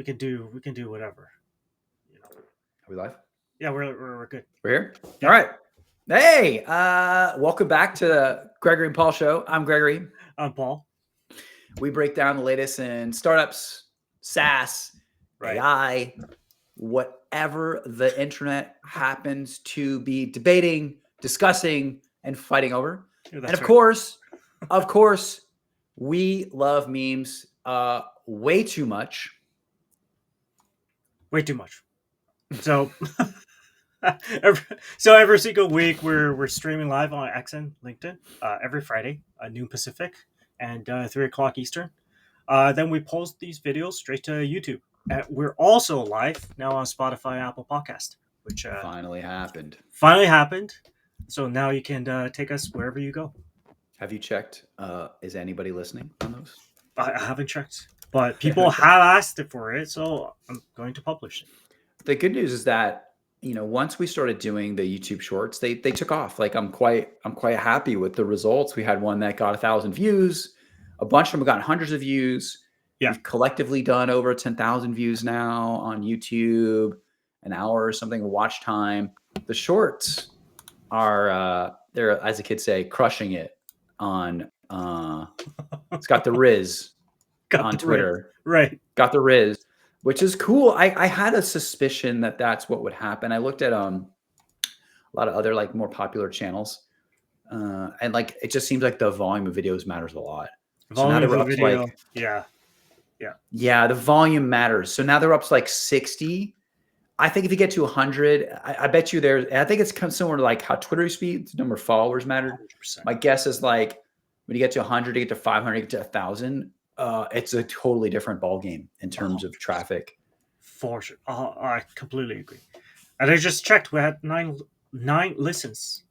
we can do whatever. You know. Are we live? Yeah, we're good. We're here? Yeah. All right. Hey, welcome back to the Gregory and Paul Show. I'm Gregory. I'm Paul. We break down the latest in startups, SaaS, Right. AI, whatever the internet happens to be debating, discussing, and fighting over. Yeah, And that's of right. course, we love memes way too much. Way too much. So, every single week we're streaming live on X and LinkedIn every Friday, noon Pacific and 3 o'clock Eastern. Then we post these videos straight to YouTube. We're also live now on Spotify and Apple Podcast, which Finally happened. So now you can take us wherever you go. Have you checked? Is anybody listening on those? I haven't checked, but people have asked for it, so I'm going to publish it. The good news is that, you know, once we started doing the YouTube shorts, they took off. Like I'm quite happy with the results. We had one that got 1,000 views. A bunch of them got hundreds of views. Yeah. We've collectively done over 10,000 views now on YouTube, an hour or something of watch time. The shorts are, they're, as the kids say, crushing it on, it's got the Riz on Twitter. Right. Got the Riz, which is cool. I had a suspicion that that's what would happen. I looked at a lot of other like more popular channels, and like it just seems like the volume of videos matters a lot. Volume so of video, yeah, the volume matters. So now they're up to like 60. I think if you get to 100, I bet you I think it's kind of similar to like how Twitter speed, the number of followers matter. 100%. My guess is like when you get to 100, you get to 500, you get to 1,000. It's a totally different ball game in terms of traffic. For sure. I completely agree. And I just checked. We had nine listens.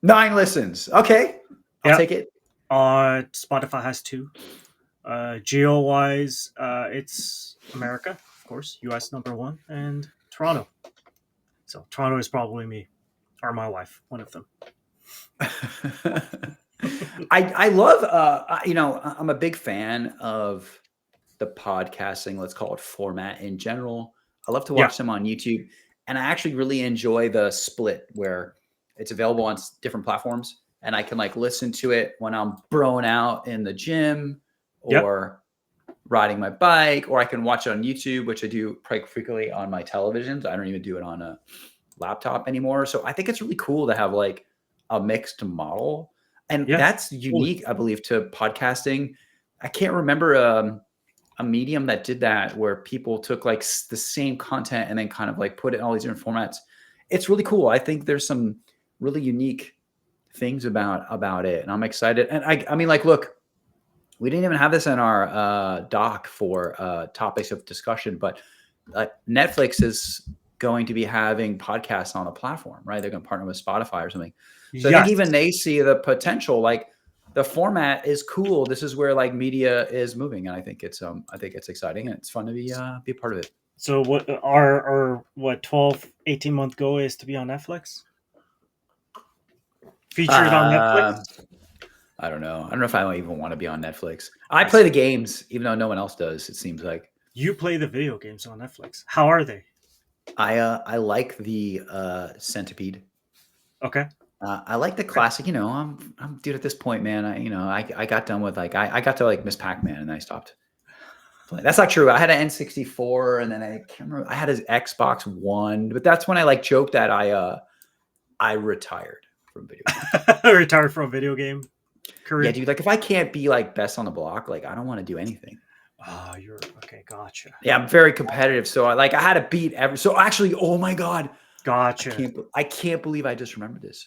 9 listens. Okay. I'll take it. Spotify has 2. Geo-wise, it's America, of course. US number 1. And Toronto. So Toronto is probably me. Or my wife. One of them. I love, you know, I'm a big fan of the podcasting, let's call it format in general. I love to watch them on YouTube. And I actually really enjoy the split where it's available on different platforms. And I can like listen to it when I'm broing out in the gym or riding my bike, or I can watch it on YouTube, which I do quite frequently on my televisions. I don't even do it on a laptop anymore. So I think it's really cool to have like a mixed model. And that's unique, I believe, to podcasting. I can't remember a medium that did that where people took like the same content and then kind of like put it in all these different formats. It's really cool. I think there's some really unique things about it, and I'm excited. And I mean, like, look, we didn't even have this in our doc for topics of discussion, but Netflix is going to be having podcasts on a platform, right? They're going to partner with Spotify or something. So I think even they see the potential, like the format is cool. This is where like media is moving. And I think it's exciting and it's fun to be a part of it. So what our 12, 18 month goal is to be on Netflix? Featured on Netflix? I don't know. I don't know if I even want to be on Netflix. I play the games, even though no one else does, it seems like. You play the video games on Netflix. How are they? I like the Centipede. Okay. I like the classic. You know, I'm dude at this point, man. I got done with like I got to like Miss Pac-Man and I stopped playing. That's not true. I had an N64 and then I can't remember. I had his Xbox One, but that's when I like joked that I retired from video games. Retired from video game career. Yeah, dude. Like if I can't be like best on the block, like I don't want to do anything. Oh, you're okay. Gotcha. Yeah, I'm very competitive. So I had to beat every. So actually, oh my God. Gotcha. I can't believe I just remembered this.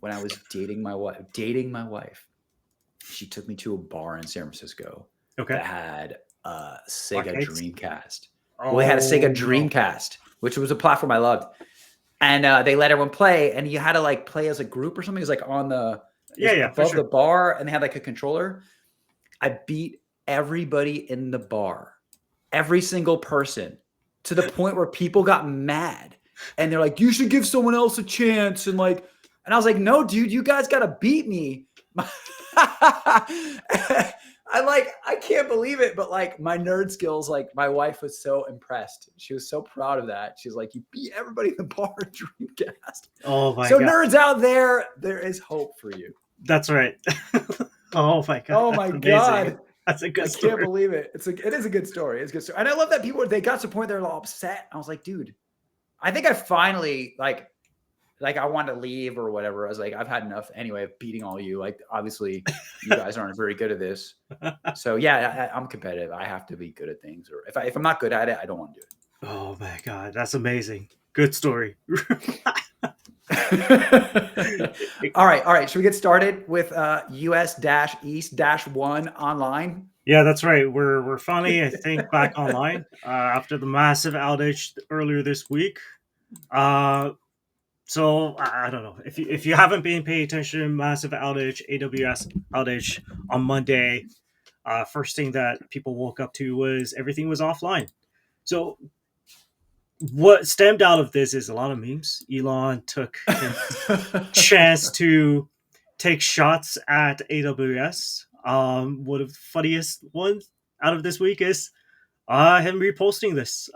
When I was dating my wife, she took me to a bar in San Francisco that had a Sega Dreamcast. Well, they had a Sega Dreamcast, which was a platform I loved. And they let everyone play, and you had to like play as a group or something. It was like on the above the bar, and they had like a controller. I beat everybody in the bar, every single person, to the point where people got mad. And they're like, you should give someone else a chance. And I was like, no, dude, you guys got to beat me. I can't believe it, but like my nerd skills, like my wife was so impressed. She was so proud of that. She's like, you beat everybody in the bar at Dreamcast. Oh my So god. nerds out there is hope for you. That's right. Oh my god. Oh my god. That's a good I story. can't believe it. It is a good story. It's a good story. And I love that they got to the point they're all upset. I was like, dude, I think I finally like I wanted to leave or whatever. I was like, I've had enough anyway of beating all you. Like, obviously, you guys aren't very good at this. So yeah, I'm competitive. I have to be good at things. Or if I'm not good at it, I don't want to do it. Oh my god, that's amazing. Good story. All right. Should we get started with US-East-1 online? Yeah, that's right. We're finally, I think, back online after the massive outage earlier this week. So I don't know if you haven't been paying attention. Massive outage, AWS outage on Monday. First thing that people woke up to was everything was offline. So what stemmed out of this is a lot of memes. Elon took his chance to take shots at AWS. One of the funniest ones out of this week is him reposting this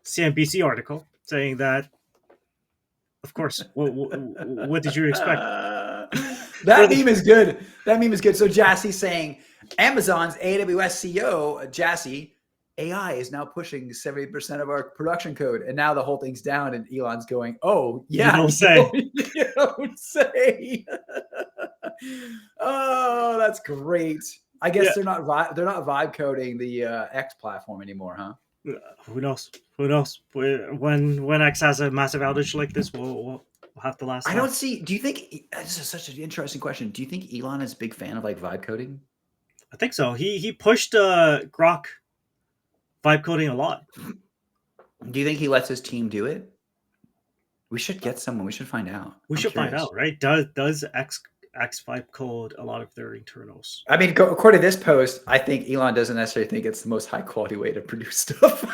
CNBC article saying that, of course, what did you expect? That meme is good. That meme is good. So Jassy saying Amazon's AWS CEO, Jassy, AI is now pushing 70% of our production code. And now the whole thing's down and Elon's going, oh, yeah. You don't say. You don't say. Oh, that's great. I guess they're not vibe coding the X platform anymore, huh? Who knows? Who knows? When X has a massive outage like this, we'll have to last. I don't see. Do you think this is such an interesting question? Do you think Elon is a big fan of like vibe coding? I think so. He pushed Grok vibe coding a lot. Do you think he lets his team do it? We should get someone. We should find out. We should find out, right? Does X vibe code a lot of their internals? I mean, according to this post, I think Elon doesn't necessarily think it's the most high quality way to produce stuff.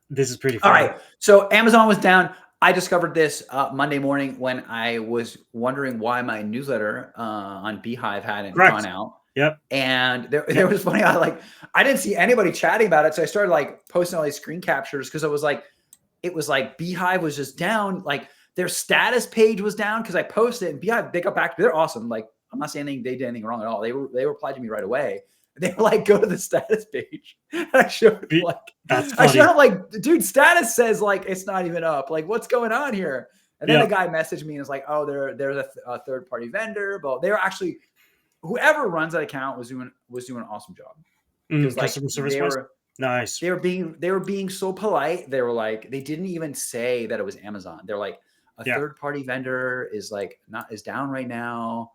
This is pretty funny. All right. So Amazon was down. I discovered this Monday morning when I was wondering why my newsletter on Beehive hadn't gone out. Yep. And there was funny. I didn't see anybody chatting about it. So I started like posting all these screen captures because it was like Beehive was just down. Like their status page was down because I posted it and Beehive, they got back to me. They're awesome. Like I'm not saying they did anything wrong at all. They replied to me right away. They were like, go to the status page. And I showed them like, dude, status says like it's not even up. Like, what's going on here? And then the guy messaged me and was like, oh, there's a third party vendor, but they were actually, whoever runs that account was doing an awesome job. Because customer service nice. They were being so polite. They were like, they didn't even say that it was Amazon. They're like, a third party vendor is down right now.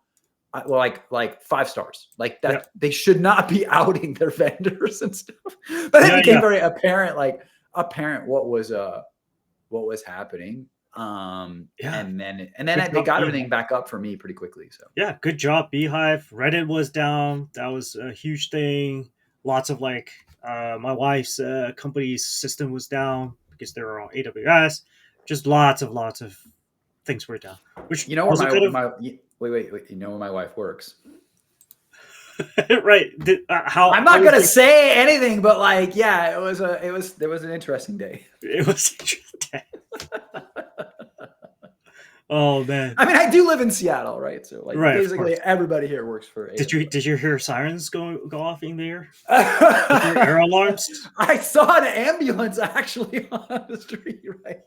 Well, like 5 stars, like that. They should not be outing their vendors and stuff. But it became very apparent what was happening. And then they got everything back up for me pretty quickly. So yeah, good job, Beehive. Reddit was down. That was a huge thing. Lots of my wife's company's system was down because they were on AWS. Just lots of things were down. Which wait, you know where my wife works. Right. I'm not gonna say anything, but there was an interesting day. It was an interesting day. Oh man. I mean, I do live in Seattle, right? So basically everybody here works for AWS. Did you hear sirens go off in there? Air alarms? I saw an ambulance actually on the street, right?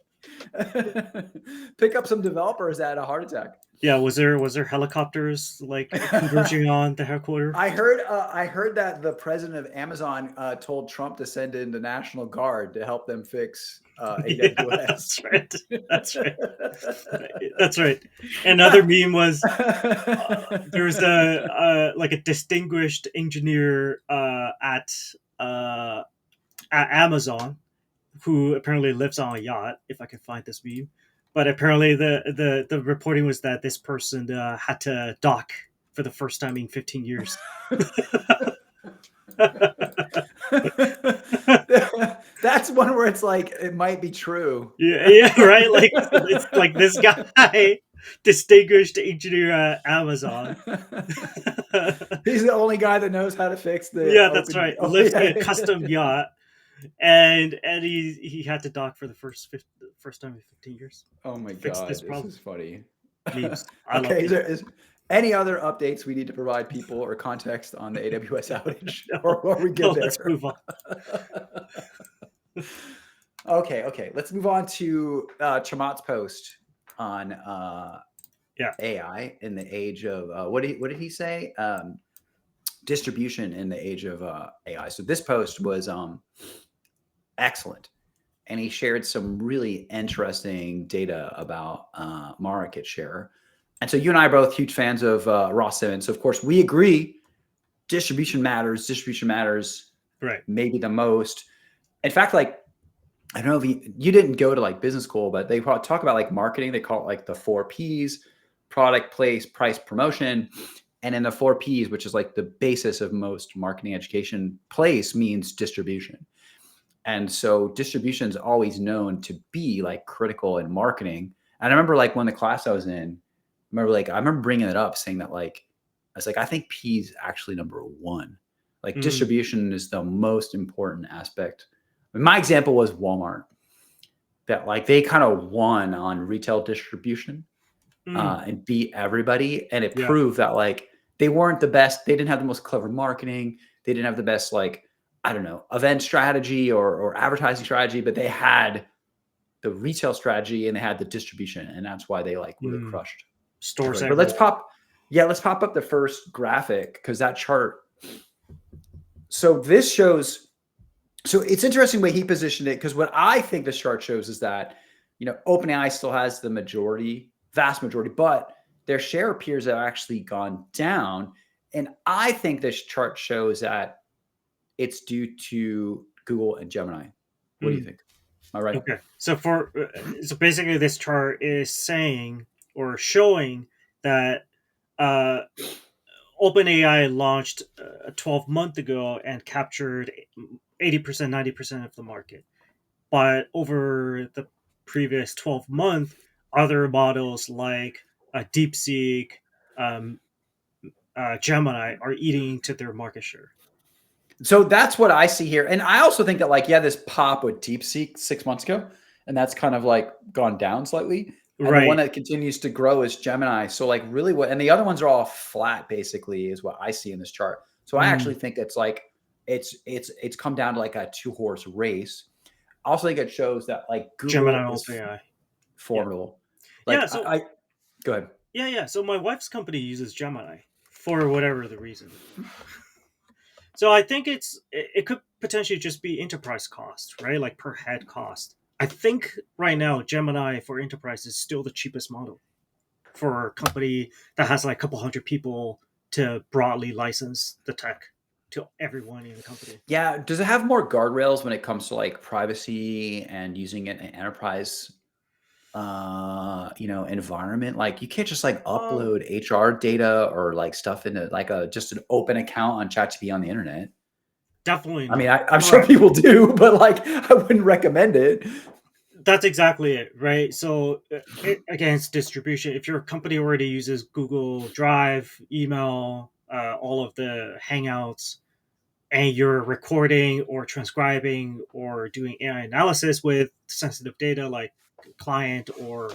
Pick up some developers that had a heart attack. Yeah, was there helicopters converging on the headquarters? I heard that the president of Amazon told Trump to send in the National Guard to help them fix AWS. Yeah, that's right. Another meme was there was a distinguished engineer at Amazon who apparently lives on a yacht, if I can find this meme. But apparently the reporting was that this person had to dock for the first time in 15 years. That's one where it's like, it might be true. Yeah, right? It's like this guy distinguished engineer at Amazon. He's the only guy that knows how to fix the Yeah, that's open. right. Oh, Lifting yeah. a custom yacht, and he had to dock for the first time in 15 years. Oh my Fix God, this this problem. is funny. Memes. I love Okay, memes. is any other updates we need to provide people or context on the AWS outage, or are we good there? Let's move on. Okay. Let's move on to Chamath's post on Yeah. AI in the age of what did he say? Distribution in the age of AI. So this post was excellent, and he shared some really interesting data about market share. And so you and I are both huge fans of Ross Simmons. So of course we agree distribution matters. Distribution matters, Right. maybe the most. In fact, like, I don't know if you didn't go to like business school, but they talk about like marketing. They call it like the 4 Ps: product, place, price, promotion. And in the 4 Ps, which is like the basis of most marketing education, place means distribution. And so distribution is always known to be like critical in marketing. And I remember like when the class I was in, I remember bringing it up, saying that like, I was like, I think P is actually number 1. Like distribution is the most important aspect. My example was Walmart, that like they kind of won on retail distribution and beat everybody. And it proved that like they weren't the best. They didn't have the most clever marketing. They didn't have the best, like, I don't know, event strategy or advertising strategy, but they had the retail strategy and they had the distribution. And that's why they like really crushed stores. But let's pop up the first graphic, because that chart. So this shows, so it's interesting the way he positioned it, because what I think this chart shows is that, OpenAI still has the vast majority, but their share appears to have actually gone down. And I think this chart shows that it's due to Google and Gemini. What do you think? Am I right? Okay. So basically this chart is saying or showing that OpenAI launched 12 months ago and captured 80%, 90% of the market. But over the previous 12 months, other models like DeepSeek, Gemini are eating into their market share. So that's what I see here. And I also think that like, this pop with DeepSeek 6 months ago, and that's kind of like gone down slightly. And the one that continues to grow is Gemini. So like really and the other ones are all flat basically is what I see in this chart. So I actually think it's like, it's come down to like a 2-horse race. I also think it shows that like Google Gemini is OpenAI formidable. Like, so go ahead. Yeah. So my wife's company uses Gemini for whatever the reason. So I think it could potentially just be enterprise cost, right? Like per head cost. I think right now Gemini for enterprise is still the cheapest model for a company that has like a couple hundred people to broadly license the tech to everyone in the company. Yeah. Does it have more guardrails when it comes to like privacy and using it in enterprise environment? Like you can't just like upload HR data or like stuff into like just an open account on ChatGPT on the internet. Definitely not. I mean, I'm sure people do, but like I wouldn't recommend it. That's exactly it, right? So again, it's distribution. If your company already uses Google Drive, email, all of the Hangouts, and you're recording or transcribing or doing AI analysis with sensitive data like client or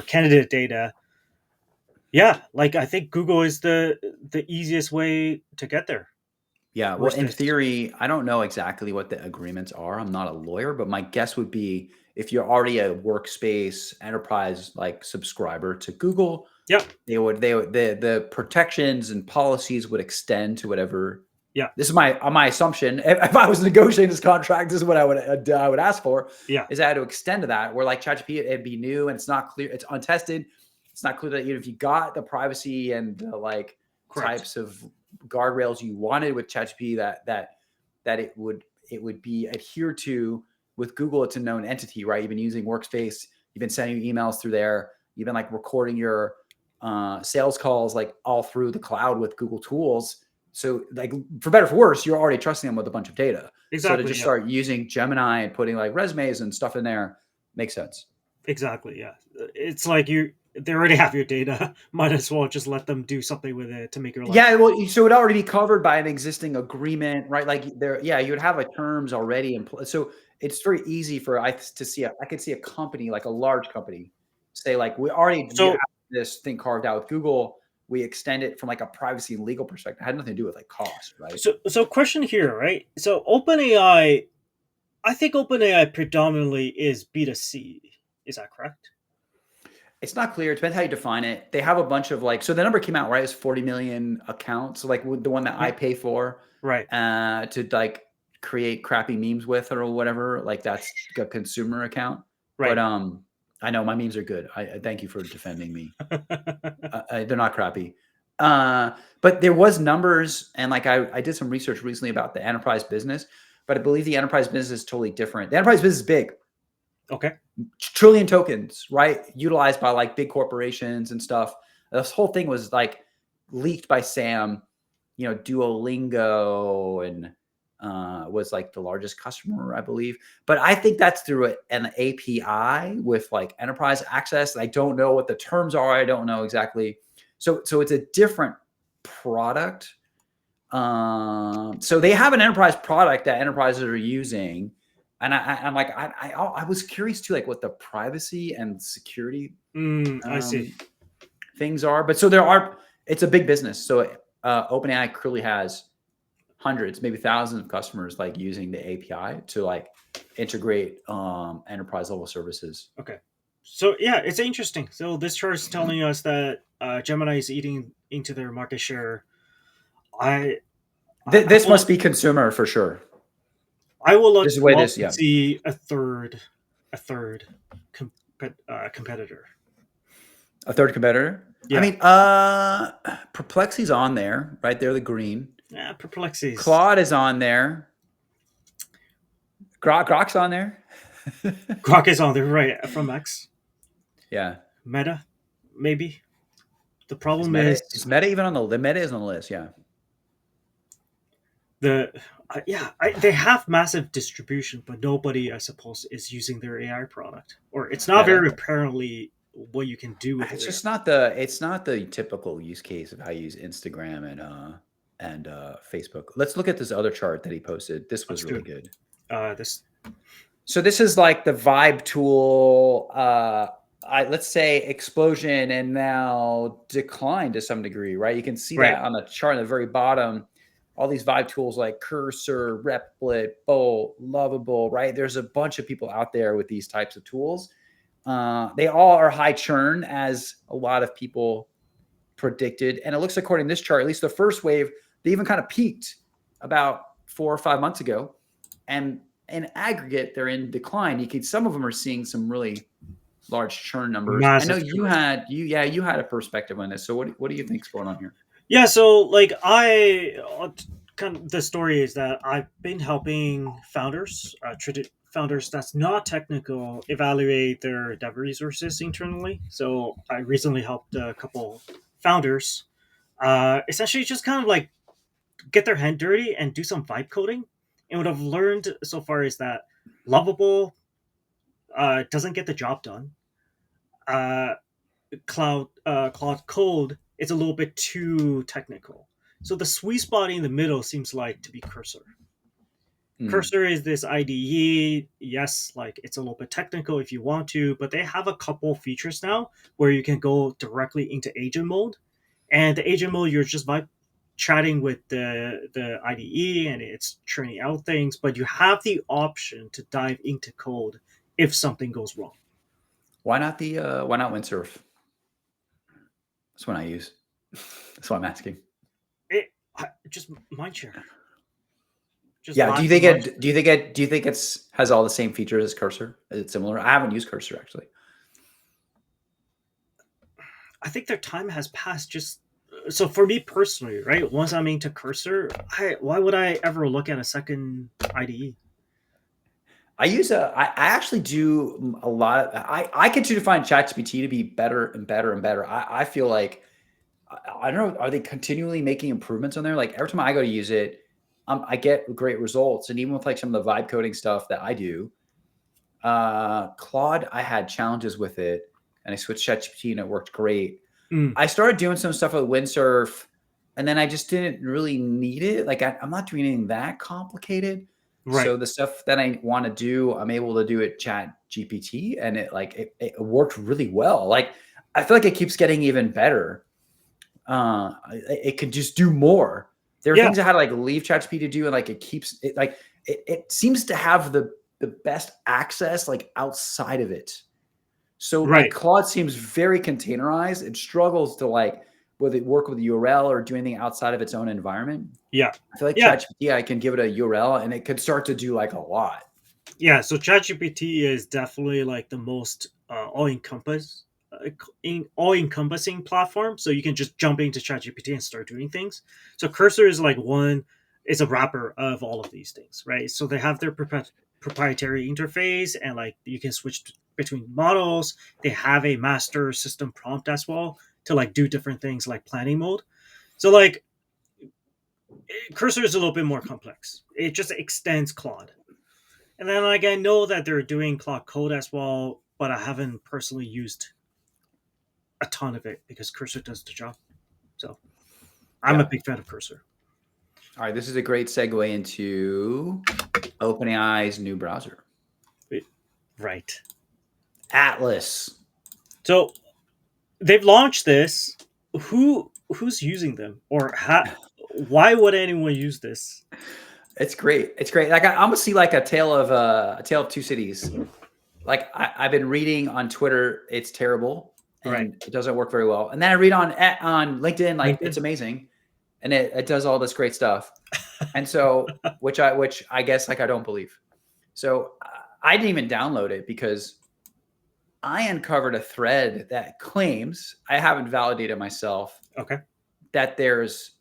candidate data, like I think Google is the easiest way to get there. Yeah, well, in theory, I don't know exactly what the agreements are. I'm not a lawyer, but my guess would be if you're already a workspace enterprise like subscriber to Google, the protections and policies would extend to whatever. Yeah, this is my assumption. If I was negotiating this contract, this is what I would ask for. Yeah, is I had to extend to that where like ChatGPT, it'd be new and it's not clear, it's untested. It's not clear that if you got the privacy and like types of guardrails you wanted with ChatGPT, that it would be adhered to. With Google, it's a known entity, right? You've been using Workspace, you've been sending emails through there, you've been like recording your sales calls like all through the cloud with Google tools. So like for better or for worse, you're already trusting them with a bunch of data. Exactly. So to just start using Gemini and putting like resumes and stuff in there makes sense. Exactly. Yeah, it's like they already have your data. Might as well just let them do something with it to make your life. Yeah, well, so it would already be covered by an existing agreement, right? Like yeah, you would have like terms already in place. So it's very easy for I could see a company, like a large company, say like we have So this thing carved out with Google. We extend it from like a privacy and legal perspective. It had nothing to do with like cost, right? so question here, right? So OpenAI, I think OpenAI predominantly is B2C. Is that correct? It's not clear. It depends how you define it. They have a bunch of like, so the number came out, right? It's 40 million accounts. So like the one that I pay for Right. to like create crappy memes with or whatever, like that's a consumer account. Right. But I know my memes are good. I thank you for defending me. They're not crappy. But there was numbers, and like I did some research recently about the enterprise business, but I believe the enterprise business is totally different. The enterprise business is big. Okay. Trillion tokens, right? Utilized by like big corporations and stuff. This whole thing was like leaked by Sam, Duolingo, and was like the largest customer, I believe. But I think that's through an API with like enterprise access. I don't know what the terms are. I don't know exactly. So it's a different product. So they have an enterprise product that enterprises are using. And I'm like, I was curious too, like what the privacy and security I see. things are. But it's a big business. So OpenAI clearly has hundreds, maybe thousands of customers like using the API to like integrate enterprise level services. Okay. So yeah, it's interesting. So this chart is telling us that Gemini is eating into their market share. This must be consumer for sure. I will look This is the way to see a third competitor. A third competitor? Yeah. I mean, Perplexity's on there, right? They're the green. Yeah, Perplexity. Claude is on there. Grok's on there. Grok is on there, right? From X. Yeah. Meta, maybe. The problem is Meta even on the Meta is on the list? Yeah. They have massive distribution, but nobody, I suppose, is using their AI product, or it's not very apparently what you can do with it. It's just not the typical use case of how you use Instagram and Facebook. Let's look at this other chart that he posted. This was really good. So this is like the vibe tool. Let's say explosion and now decline to some degree, right? You can see that on the chart at the very bottom. All these vibe tools like Cursor, Replit, Bolt, Lovable, right? There's a bunch of people out there with these types of tools. They all are high churn, as a lot of people predicted. And it looks according to this chart, at least the first wave, they even kind of peaked about 4 or 5 months ago. And in aggregate, they're in decline. Some of them are seeing some really large churn numbers. Massive. I know you had a perspective on this. So what do you think's going on here? Yeah, so like the story is that I've been helping founders that's not technical evaluate their dev resources internally. So I recently helped a couple founders essentially just kind of like get their hand dirty and do some vibe coding. And what I've learned so far is that Lovable doesn't get the job done. Cloud Code, it's a little bit too technical. So the sweet spot in the middle seems like to be Cursor. Cursor is this IDE. Yes, like it's a little bit technical if you want to, but they have a couple features now where you can go directly into agent mode. And the agent mode, you're just chatting with the IDE and it's churning out things, but you have the option to dive into code if something goes wrong. Why not Windsurf? That's what I use. That's what I'm asking. Just Mindshare. Do you think it has all the same features as Cursor? Is it similar? I haven't used Cursor actually. I think their time has passed. So for me personally, right? Once I'm into Cursor, why would I ever look at a second IDE? I actually do a lot of, I continue to find ChatGPT to be better and better and better. I feel like, I don't know, are they continually making improvements on there? Like every time I go to use it, I get great results. And even with like some of the vibe coding stuff that I do, Claude, I had challenges with it. and I switched ChatGPT and it worked great. Mm, I started doing some stuff with Windsurf, and then I just didn't really need it. Like I'm not doing anything that complicated. right. So the stuff that I want to do, I'm able to do it Chat GPT, and it worked really well. Like I feel like it keeps getting even better. It could just do more. There are Yeah. things I had to like leave ChatGPT to do, and like it keeps it like it seems to have the best access like outside of it. So like Right. Claude seems very containerized. It struggles to like whether it work with URL or do anything outside of its own environment. Yeah. I feel like Yeah. ChatGPT, I can give it a URL and it could start to do like a lot. Yeah. So ChatGPT is definitely like the most all encompassing platform. So you can just jump into ChatGPT and start doing things. So Cursor is like one. It's a wrapper of all of these things, right? So they have their proprietary interface, and like you can switch between models. They have a master system prompt as well to like do different things like planning mode. So like Cursor is a little bit more complex. It just extends Claude. And then like I know that they're doing Claude Code as well, but I haven't personally used a ton of it because Cursor does the job. So I'm a Yeah. big fan of Cursor. All right. This is a great segue into OpenAI's new browser, Right. Atlas. So they've launched this. Who's using them, or why would anyone use this? It's great. It's great. Like I'm gonna see like a tale of two cities. Like I've been reading on Twitter, it's terrible and Right. it doesn't work very well. And then I read on LinkedIn, like LinkedIn? it's amazing, and it does all this great stuff. And so, which I guess like I don't believe. So I didn't even download it because I uncovered a thread that claims, I haven't validated myself, Okay. that there's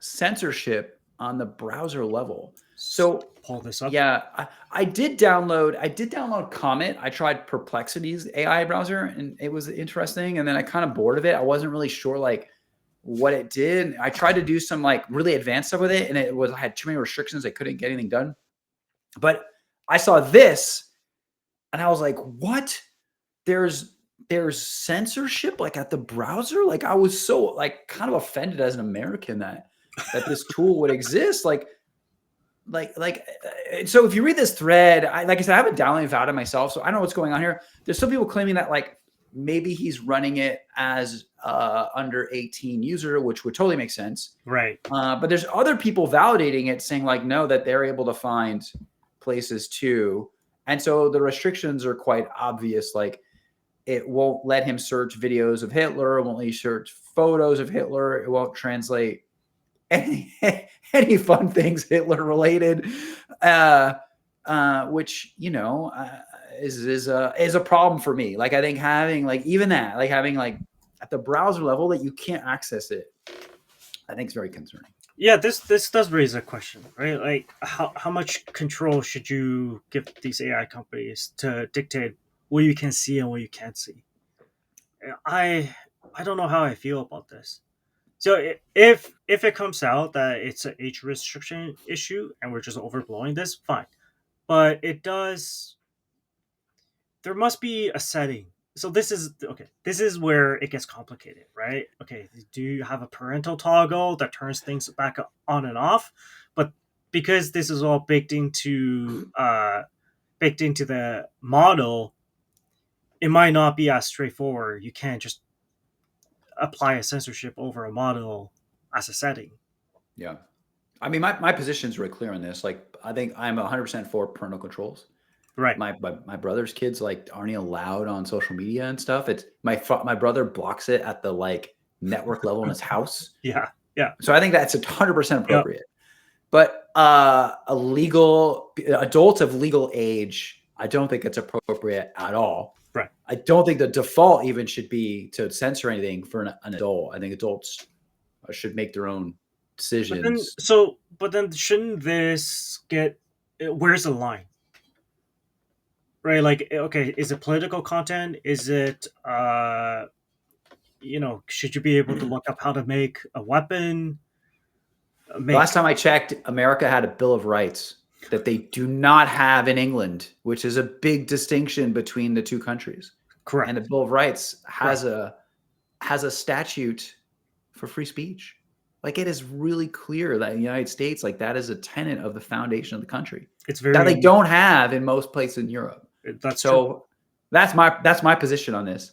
censorship on the browser level. So Pull this up. yeah, I did download Comet. I tried Perplexity's AI browser and it was interesting. And then I kind of bored of it. I wasn't really sure like what it did. I tried to do some like really advanced stuff with it, and I had too many restrictions. I couldn't get anything done. But I saw this and I was like, what? There's censorship like at the browser? Like I was so like kind of offended as an American that this tool would exist. So if you read this thread, like I said, I haven't downloaded it myself, so I don't know what's going on here. There's some people claiming that like maybe he's running it as under 18 user, which would totally make sense. Right. But there's other people validating it, saying like no, that they're able to find places too. And so the restrictions are quite obvious. Like it won't let him search videos of Hitler. It won't let you search photos of Hitler. It won't translate any fun things Hitler related, which is a problem for me. Like I think having like even that, like having like at the browser level that you can't access it, I think is very concerning. Yeah, this does raise a question, right? Like how much control should you give these AI companies to dictate what you can see and what you can't see? I don't know how I feel about this. So if it comes out that it's an age restriction issue and we're just overblowing this, fine. But it does. There must be a setting. So this is okay. This is where it gets complicated, right? Okay, do you have a parental toggle that turns things back on and off? But because this is all baked into the model, it might not be as straightforward. You can't just apply a censorship over a model as a setting. Yeah. I mean, my position is really clear on this. Like, I think I'm 100% for parental controls. Right. My brother's kids like aren't allowed on social media and stuff. It's my brother blocks it at the like network level in his house. Yeah. Yeah. So I think that's 100% appropriate. Yep. But adults of legal age, I don't think it's appropriate at all. Right. I don't think the default even should be to censor anything for an adult. I think adults should make their own decisions. But then shouldn't this get? Where's the line? Right, like okay, is it political content? Is it should you be able to look up how to make a weapon? Last time I checked, America had a Bill of Rights that they do not have in England, which is a big distinction between the two countries. Correct. And the Bill of Rights has a statute for free speech. Like, it is really clear that in the United States, like, that is a tenet of the foundation of the country. It's very that they don't have in most places in Europe. That's so true. that's my position on this.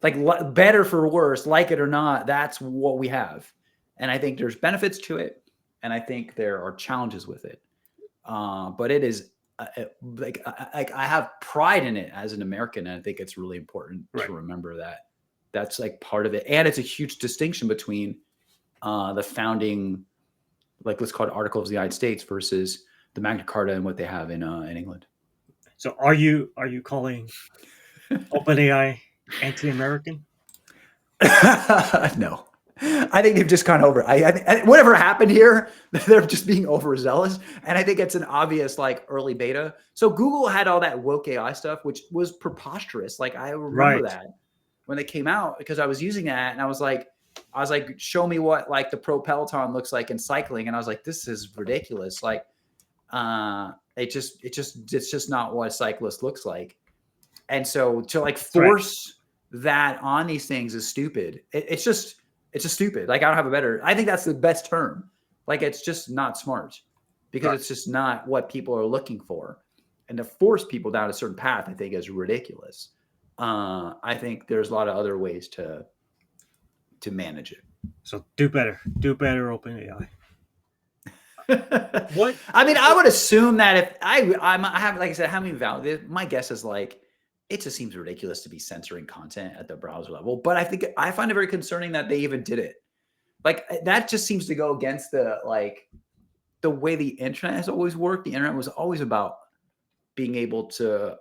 Like, better for worse, like it or not, that's what we have. And I think there's benefits to it, and I think there are challenges with it. But it is like I have pride in it as an American, and I think it's really important to remember that that's like part of it. And it's a huge distinction between the founding, like, let's call it Articles of the United States versus the Magna Carta and what they have in England. So are you calling OpenAI anti-American? No, I think they've just gone over. I whatever happened here, they're just being overzealous, and I think it's an obvious like early beta. So Google had all that woke AI stuff, which was preposterous. Like, I remember that when they came out, because I was using that, and I was like, show me what like the Pro Peloton looks like in cycling, and I was like, this is ridiculous. Like, it's just not what a cyclist looks like. And so to like force that on these things is stupid. It's just stupid. Like, I don't have a better, I think that's the best term. Like, it's just not smart, because it's just not what people are looking for. And to force people down a certain path, I think, is ridiculous. I think there's a lot of other ways to manage it. So do better, OpenAI. What? I mean, I would assume that if I have, like I said, how many value? My guess is like, it just seems ridiculous to be censoring content at the browser level. But I find it very concerning that they even did it. Like, that just seems to go against the way the internet has always worked. The internet was always about being able to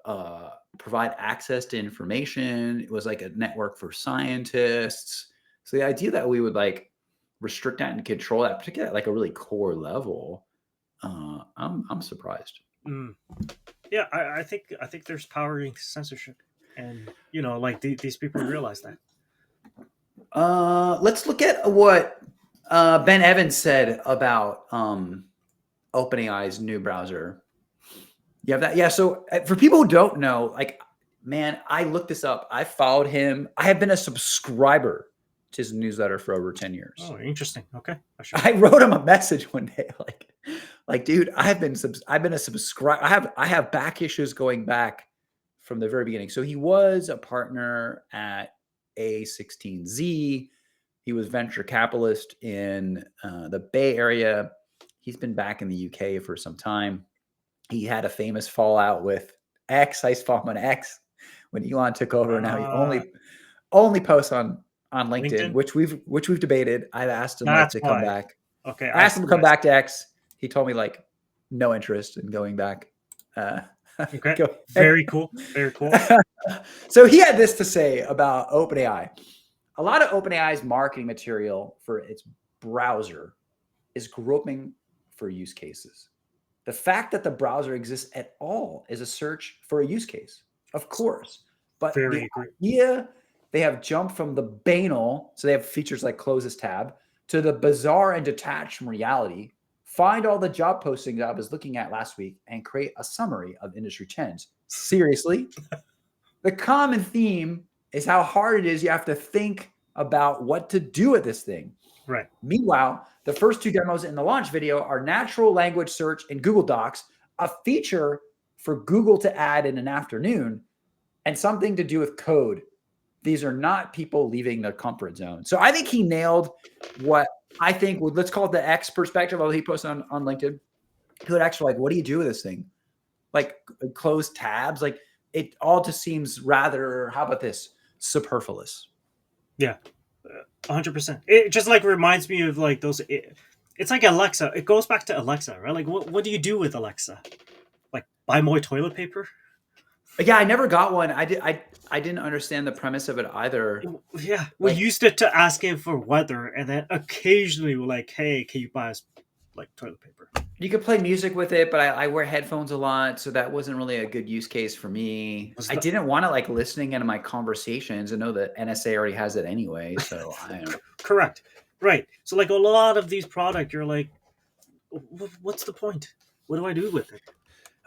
provide access to information. It was like a network for scientists. So the idea that we would like restrict that and control that, particularly at like a really core level, I'm surprised. Yeah, I think there's power in censorship, and like these people realize that. Let's look at what Ben Evans said about OpenAI's new browser. You have that? Yeah. So for people who don't know, like, man, I looked this up. I followed him. I have been a subscriber to his newsletter for over 10 years. Oh, interesting. Okay. I wrote him a message one day, like, dude, I've been a subscriber. I have back issues going back from the very beginning. So he was a partner at A16Z. He was venture capitalist in the Bay Area. He's been back in the UK for some time. He had a famous fallout with X. I saw him on X when Elon took over. Now he only posts on LinkedIn, which we've debated. I've asked him to come back. Okay. I asked him to come back to X. He told me like no interest in going back. Okay. Very cool. Very cool. So he had this to say about OpenAI. A lot of OpenAI's marketing material for its browser is groping for use cases. The fact that the browser exists at all is a search for a use case, of course. But the idea they have jumped from the banal, so they have features like close this tab, to the bizarre and detached from reality. Find all the job postings I was looking at last week and create a summary of industry trends. Seriously? The common theme is how hard it is. You have to think about what to do with this thing. Right. Meanwhile, the first two demos in the launch video are natural language search in Google Docs, a feature for Google to add in an afternoon, and something to do with code. These are not people leaving their comfort zone. So I think he nailed what I think would, let's call it the X perspective, although he posted on LinkedIn. He would actually like, what do you do with this thing? Like, close tabs? Like, it all just seems rather, how about this, superfluous. Yeah, 100%. It just like reminds me of like those, it's like Alexa. It goes back to Alexa, right? Like, what do you do with Alexa? Like, buy more toilet paper? Yeah, I never got one. I didn't understand the premise of it either. Yeah, we used it to ask him for weather, and then occasionally we're like, "Hey, can you buy us like toilet paper?" You could play music with it, but I wear headphones a lot, so that wasn't really a good use case for me. I didn't want it like listening into my conversations. I know that NSA already has it anyway, so I don't know. Correct, right? So like a lot of these products, you're like, "What's the point? What do I do with it?"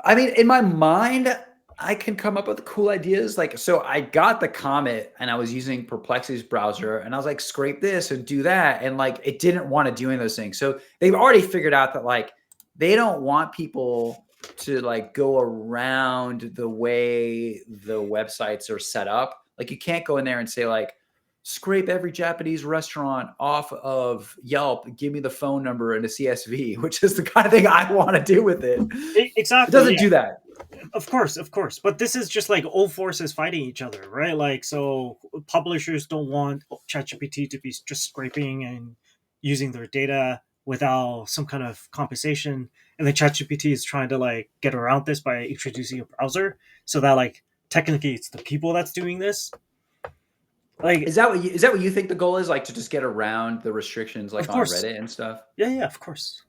I mean, in my mind, I can come up with cool ideas. Like, so I got the Comet and I was using Perplexity's browser and I was like, scrape this and do that. And like, it didn't want to do any of those things. So they've already figured out that like, they don't want people to like go around the way the websites are set up. Like you can't go in there and say like, scrape every Japanese restaurant off of Yelp, give me the phone number and a CSV, which is the kind of thing I want to do with it. Exactly. It doesn't do that. Of course. But this is just like old forces fighting each other, right? Like, so publishers don't want ChatGPT to be just scraping and using their data without some kind of compensation. And then ChatGPT is trying to like get around this by introducing a browser so that like technically it's the people that's doing this. Like, is that what you think the goal is? Like to just get around the restrictions, like on Reddit and stuff? Yeah, of course.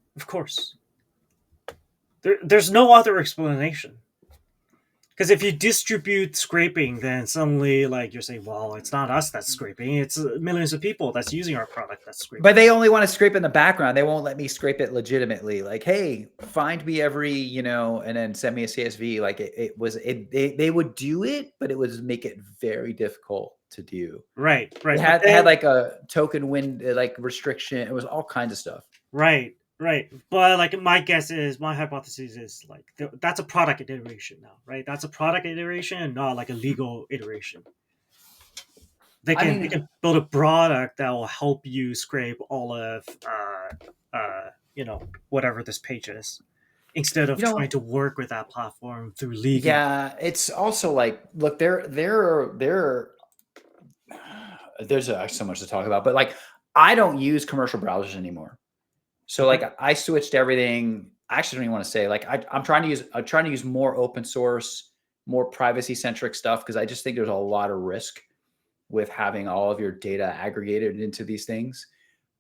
There's no other explanation. Because if you distribute scraping, then suddenly, like, you're saying, well, it's not us that's scraping. It's millions of people that's using our product that's scraping. But they only want to scrape in the background. They won't let me scrape it legitimately. Like, hey, find me every, and then send me a CSV. Like they would do it, but it would make it very difficult to do. Right. It had like a token win, like restriction. It was all kinds of stuff. Right. But like my hypothesis is like that's a product iteration now, right? That's a product iteration and not like a legal iteration. They can build a product that will help you scrape all of whatever this page is, instead of trying to work with that platform through legal. Yeah, it's also like, look, there's so much to talk about, but like I don't use commercial browsers anymore. So like I switched everything. I actually don't even want to say like I'm trying to use more open source, more privacy centric stuff because I just think there's a lot of risk with having all of your data aggregated into these things.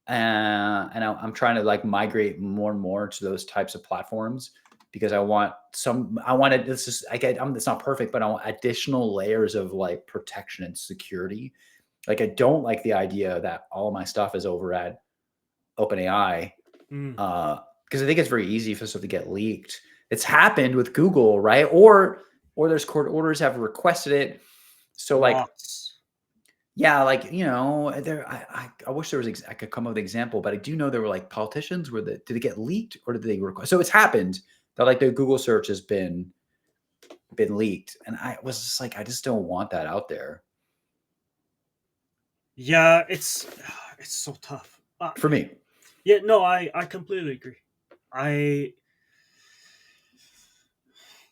And I'm trying to like migrate more and more to those types of platforms because it's not perfect, but I want additional layers of like protection and security. Like I don't like the idea that all of my stuff is over at OpenAI. Because I think it's very easy for stuff to get leaked. It's happened with Google, right? Or there's court orders have requested it. So like, yeah, like I wish there was I could come up with an example, but I do know there were like politicians did it get leaked or did they request? So it's happened that like the Google search has been leaked, and I was just like, I just don't want that out there. Yeah, it's so tough for me. Yeah, no, I completely agree.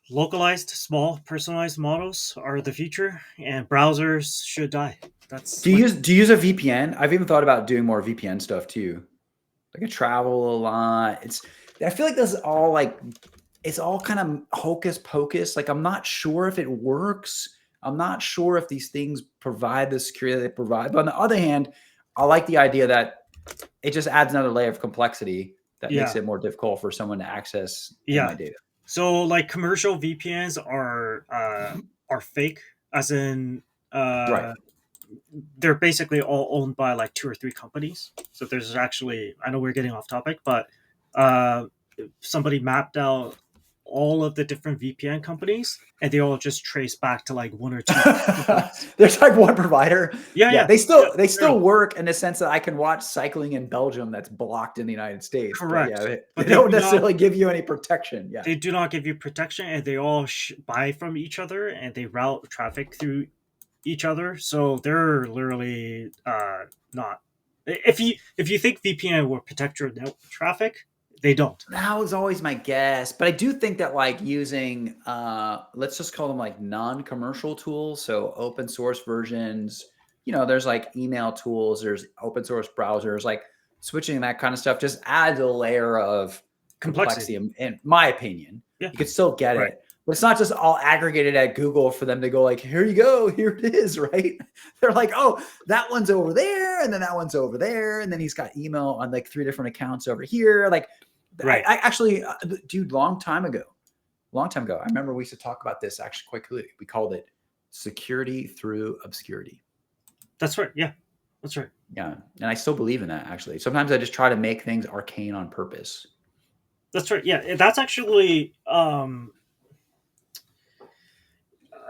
Localized, small, personalized models are the future, and browsers should die. Do you use a VPN? I've even thought about doing more VPN stuff too. Like I travel a lot. I feel like this is all like it's all kind of hocus pocus. Like I'm not sure if it works. I'm not sure if these things provide the security they provide. But on the other hand, I like the idea that it just adds another layer of complexity that makes it more difficult for someone to access my data. So like commercial VPNs are fake, as in right. They're basically all owned by like 2 or 3 companies. So there's actually, I know we're getting off topic, but somebody mapped out all of the different VPN companies, and they all just trace back to like 1 or 2. There's like one provider. Yeah. They still work in the sense that I can watch cycling in Belgium that's blocked in the United States. Correct. But they don't necessarily give you any protection. Yeah, they do not give you protection, and they all buy from each other, and they route traffic through each other. So they're literally not. If you think VPN will protect your traffic, they don't. That was always my guess, but I do think that like using let's just call them like non-commercial tools, so open source versions, there's like email tools, there's open source browsers, like switching that kind of stuff just adds a layer of complexity in my opinion. You could still get it, but it's not just all aggregated at Google for them to go like, here you go, here it is, right? They're like, oh, that one's over there, and then that one's over there, and then he's got email on like 3 different accounts over here, like. Right. I actually, dude, long time ago, I remember we used to talk about this actually quite clearly. We called it security through obscurity. That's right. Yeah, that's right. Yeah. And I still believe in that, actually. Sometimes I just try to make things arcane on purpose. That's right. Yeah. That's actually,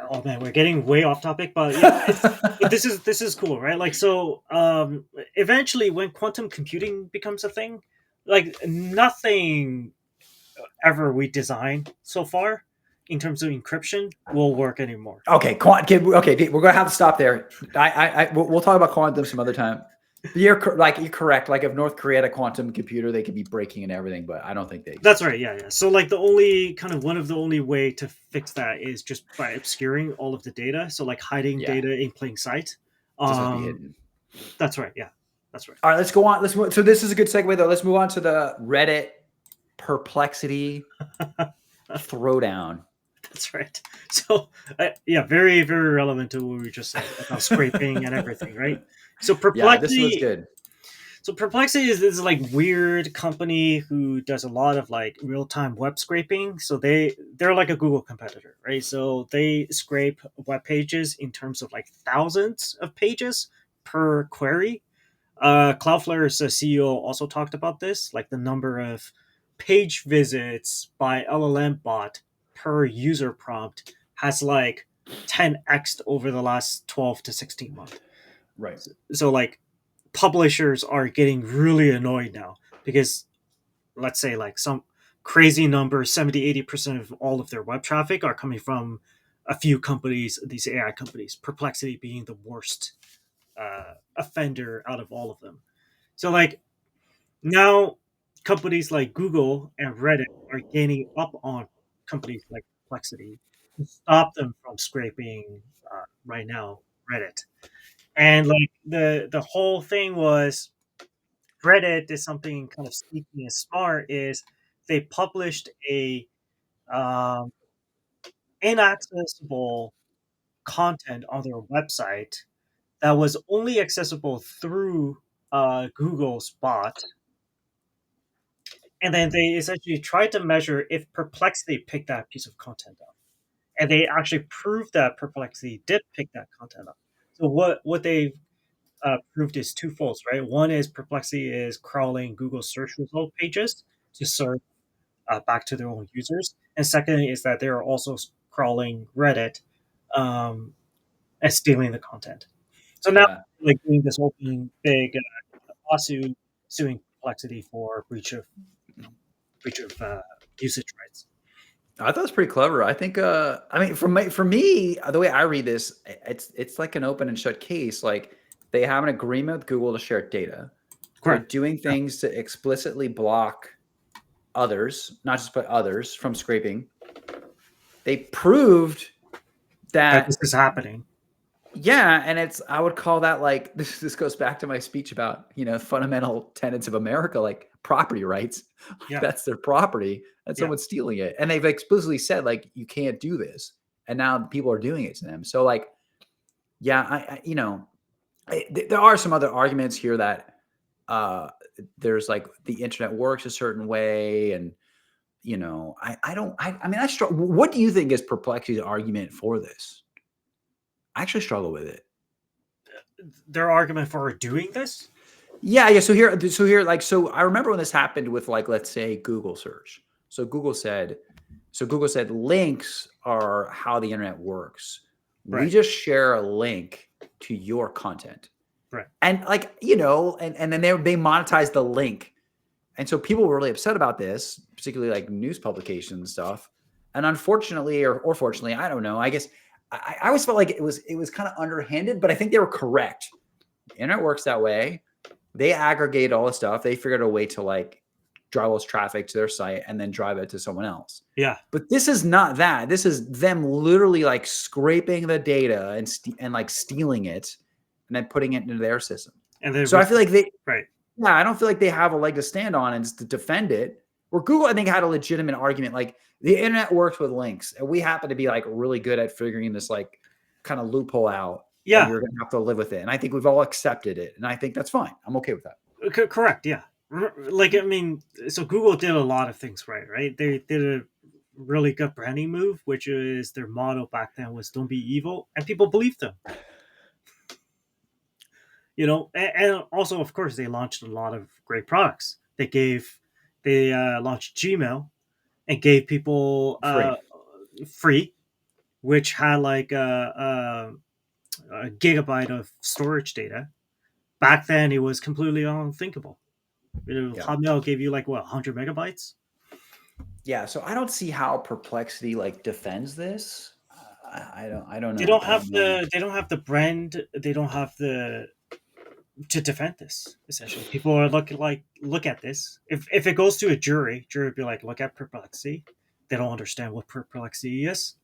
Oh man, we're getting way off topic, but yeah, but this is cool, right? Like, so eventually, when quantum computing becomes a thing, like nothing ever we design so far in terms of encryption will work anymore. Okay, okay, we're gonna have to stop there. We'll talk about quantum some other time. You're correct. Like if North Korea had a quantum computer, they could be breaking and everything, but I don't think they exist. That's right. Yeah, yeah. So like the only kind of one of the only way to fix that is just by obscuring all of the data. So like hiding data in plain sight. Just have to be hidden. That's right. Yeah, that's right. All right, let's go on. Let's move. So this is a good segue though. Let's move on to the Reddit Perplexity throwdown. That's right. So yeah, very very relevant to what we just said about scraping and everything, right? So Perplexity. Yeah, this was good. So Perplexity is this like weird company who does a lot of like real time web scraping. So they're like a Google competitor, right? So they scrape web pages in terms of like thousands of pages per query. Cloudflare's CEO also talked about this, like the number of page visits by LLM bot per user prompt has like 10x'd over the last 12 to 16 months. Right. So like publishers are getting really annoyed now because let's say like some crazy number 70-80% of all of their web traffic are coming from a few companies, these AI companies, Perplexity being the worst offender out of all of them. So like now companies like Google and Reddit are gaining up on companies like Perplexity to stop them from scraping right now Reddit. And like the whole thing was Reddit is something kind of sneaky and smart is they published a um, inaccessible content on their website that was only accessible through Google's bot. And then they essentially tried to measure if Perplexity picked that piece of content up. And they actually proved that Perplexity did pick that content up. So what they proved is twofold, right? One is Perplexity is crawling Google search result pages to serve back to their own users, and second is that they're also crawling Reddit and stealing the content. So now, like doing this open big lawsuit suing Perplexity for breach of usage rights. I thought it was pretty clever. I think, I mean, for me, the way I read this, it's like an open and shut case. Like they have an agreement with Google to share data. Correct. They're doing things to explicitly block others, not just but others, from scraping. They proved that this is happening. Yeah, and I would call that like this goes back to my speech about, fundamental tenets of America, like property rights. Yeah. That's their property and someone's stealing it. And they've explicitly said like you can't do this. And now people are doing it to them. So like, yeah, there are some other arguments here that there's like the internet works a certain way and I struggle. What do you think is Perplexity's argument for this? I actually struggle with it. Their argument for doing this? Yeah. So I remember when this happened with like, let's say Google search. So Google said links are how the internet works. Right. We just share a link to your content. Right. And like, and then they monetize the link. And so people were really upset about this, particularly like news publications and stuff. And unfortunately, or fortunately, I don't know, I guess I always felt like it was kind of underhanded, but I think they were correct. The internet works that way. They aggregate all the stuff. They figured a way to like drive all this traffic to their site and then drive it to someone else. Yeah. But this is not that. This is them literally like scraping the data and like stealing it and then putting it into their system. And so I feel like yeah, I don't feel like they have a leg to stand on and to defend it. Where Google, I think, had a legitimate argument. Like the internet works with links, and we happen to be like really good at figuring this like kind of loophole out. Yeah, you're gonna have to live with it, and I think we've all accepted it, and I think that's fine. I'm okay with that. Correct. Yeah. Like I mean, so Google did a lot of things right. They did a really good branding move, which is their motto back then was "Don't be evil," and people believed them. And also, of course, they launched a lot of great products. They launched Gmail and gave people free. which had like a gigabyte of storage data. Back then, it was completely unthinkable. Yeah. Hotmail gave you like what 100 megabytes. Yeah. So I don't see how Perplexity like defends this. I don't They know. don't I have don't know. the they don't have the brand. They don't have the to defend this. Essentially, people are look at this. If it goes to a jury would be like, look at Perplexity. They don't understand what Perplexity is.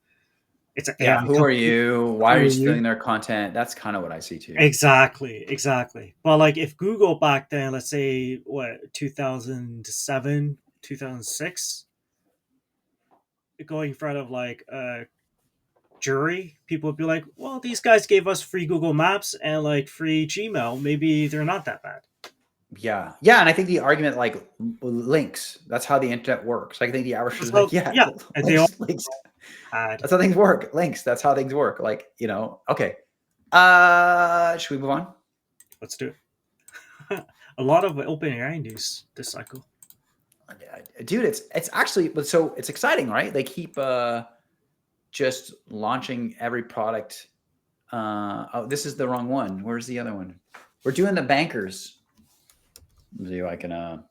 It's an Yeah. AI Who are company. you? Why Who are are you you? stealing their content? That's kind of what I see too. Exactly. But like if Google back then, let's say what 2007, 2006, going in front of like a jury, people would be like, well, these guys gave us free Google Maps and like free Gmail. Maybe they're not that bad. Yeah. Yeah. And I think the argument like links, that's how the internet works. Like, I think the average is like, So yeah, yeah, and they all links. had. That's how things work. Links. That's how things work. Like, you know, okay. Should we move on? Let's do it. A lot of OpenAI news this cycle. Dude, it's actually, but so it's exciting, right? They keep just launching every product. Oh, this is the wrong one. Where's the other one? We're doing the bankers. Let's see if I can.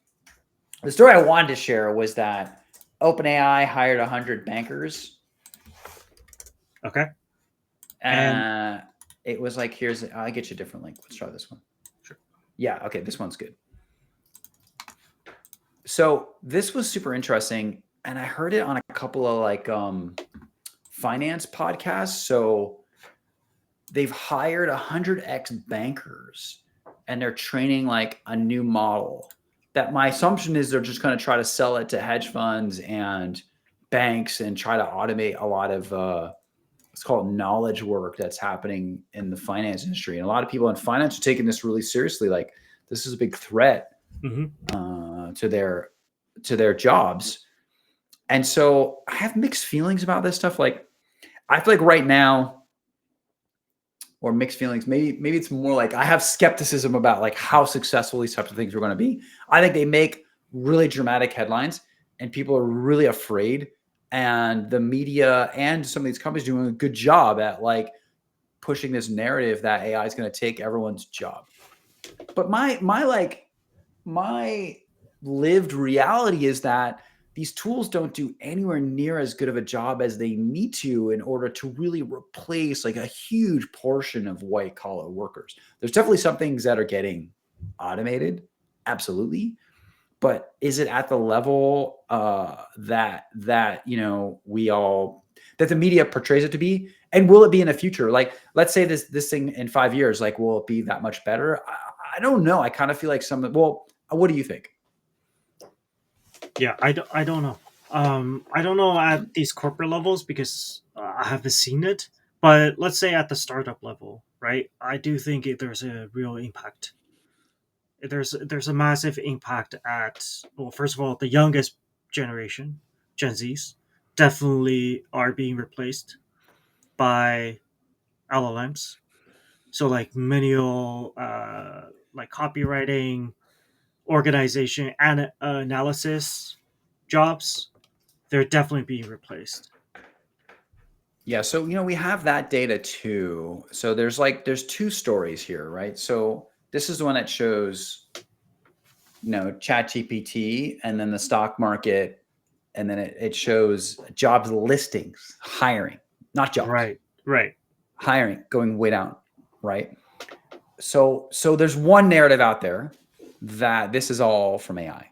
The story I wanted to share was that OpenAI hired 100 bankers. Okay. And It was like, here's, I'll get you a different link. Let's try this one. sure. Yeah. Okay. This one's good. So this was super interesting. And I heard it on a couple of like finance podcasts. So they've hired 100 ex-bankers and they're training like a new model that my assumption is they're just going to try to sell it to hedge funds and banks and try to automate a lot of what's called knowledge work that's happening in the finance industry. And a lot of people in finance are taking this really seriously. Like, this is a big threat to their jobs. And so I have mixed feelings about this stuff. Like, I feel like right now, or mixed feelings, maybe it's more like I have skepticism about like how successful these types of things are going to be. I think they make really dramatic headlines and people are really afraid, and the media and some of these companies doing a good job at like pushing this narrative that AI is going to take everyone's job. But my lived reality is that these tools don't do anywhere near as good of a job as they need to in order to really replace like a huge portion of white collar workers. There's definitely some things that are getting automated. Absolutely. But is it at the level that you know that the media portrays it to be? And will it be in the future? Like, let's say this thing in 5 years, like, will it be that much better? I don't know. I kind of feel like what do you think? Yeah, I don't know. I don't know at these corporate levels because I haven't seen it. But let's say at the startup level, right? I do think there's a real impact. There's a massive impact at, well, first of all, the youngest generation, Gen Zs, definitely are being replaced by LLMs. So like manual, like copywriting, organization, and analysis jobs, they're definitely being replaced. Yeah, so we have that data too. So there's two stories here, right? So this is the one that shows Chat GPT and then the stock market, and then it shows jobs listings, hiring, not jobs, Right. hiring going way down, right? So there's one narrative out there that this is all from AI.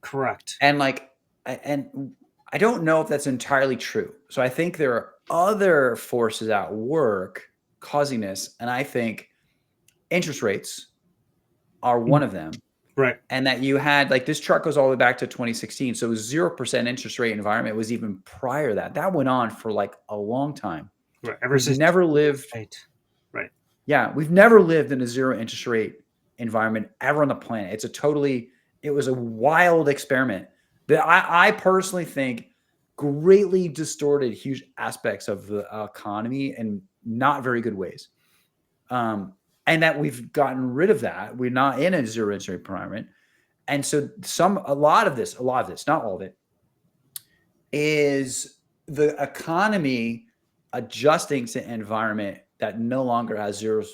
Correct. And I don't know if that's entirely true. So I think there are other forces at work causing this. And I think interest rates are one of them. Right. And that you had, like, this chart goes all the way back to 2016. So it was 0% interest rate environment. It was even prior to that. That went on for like a long time. Right. Ever We've since never lived. Right. Yeah. We've never lived in a zero interest rate environment ever on the planet. It was a wild experiment that I personally think greatly distorted huge aspects of the economy in not very good ways. And that we've gotten rid of that. We're not in a zero interest rate environment. And so a lot of this, not all of it, is the economy adjusting to an environment that no longer has 0%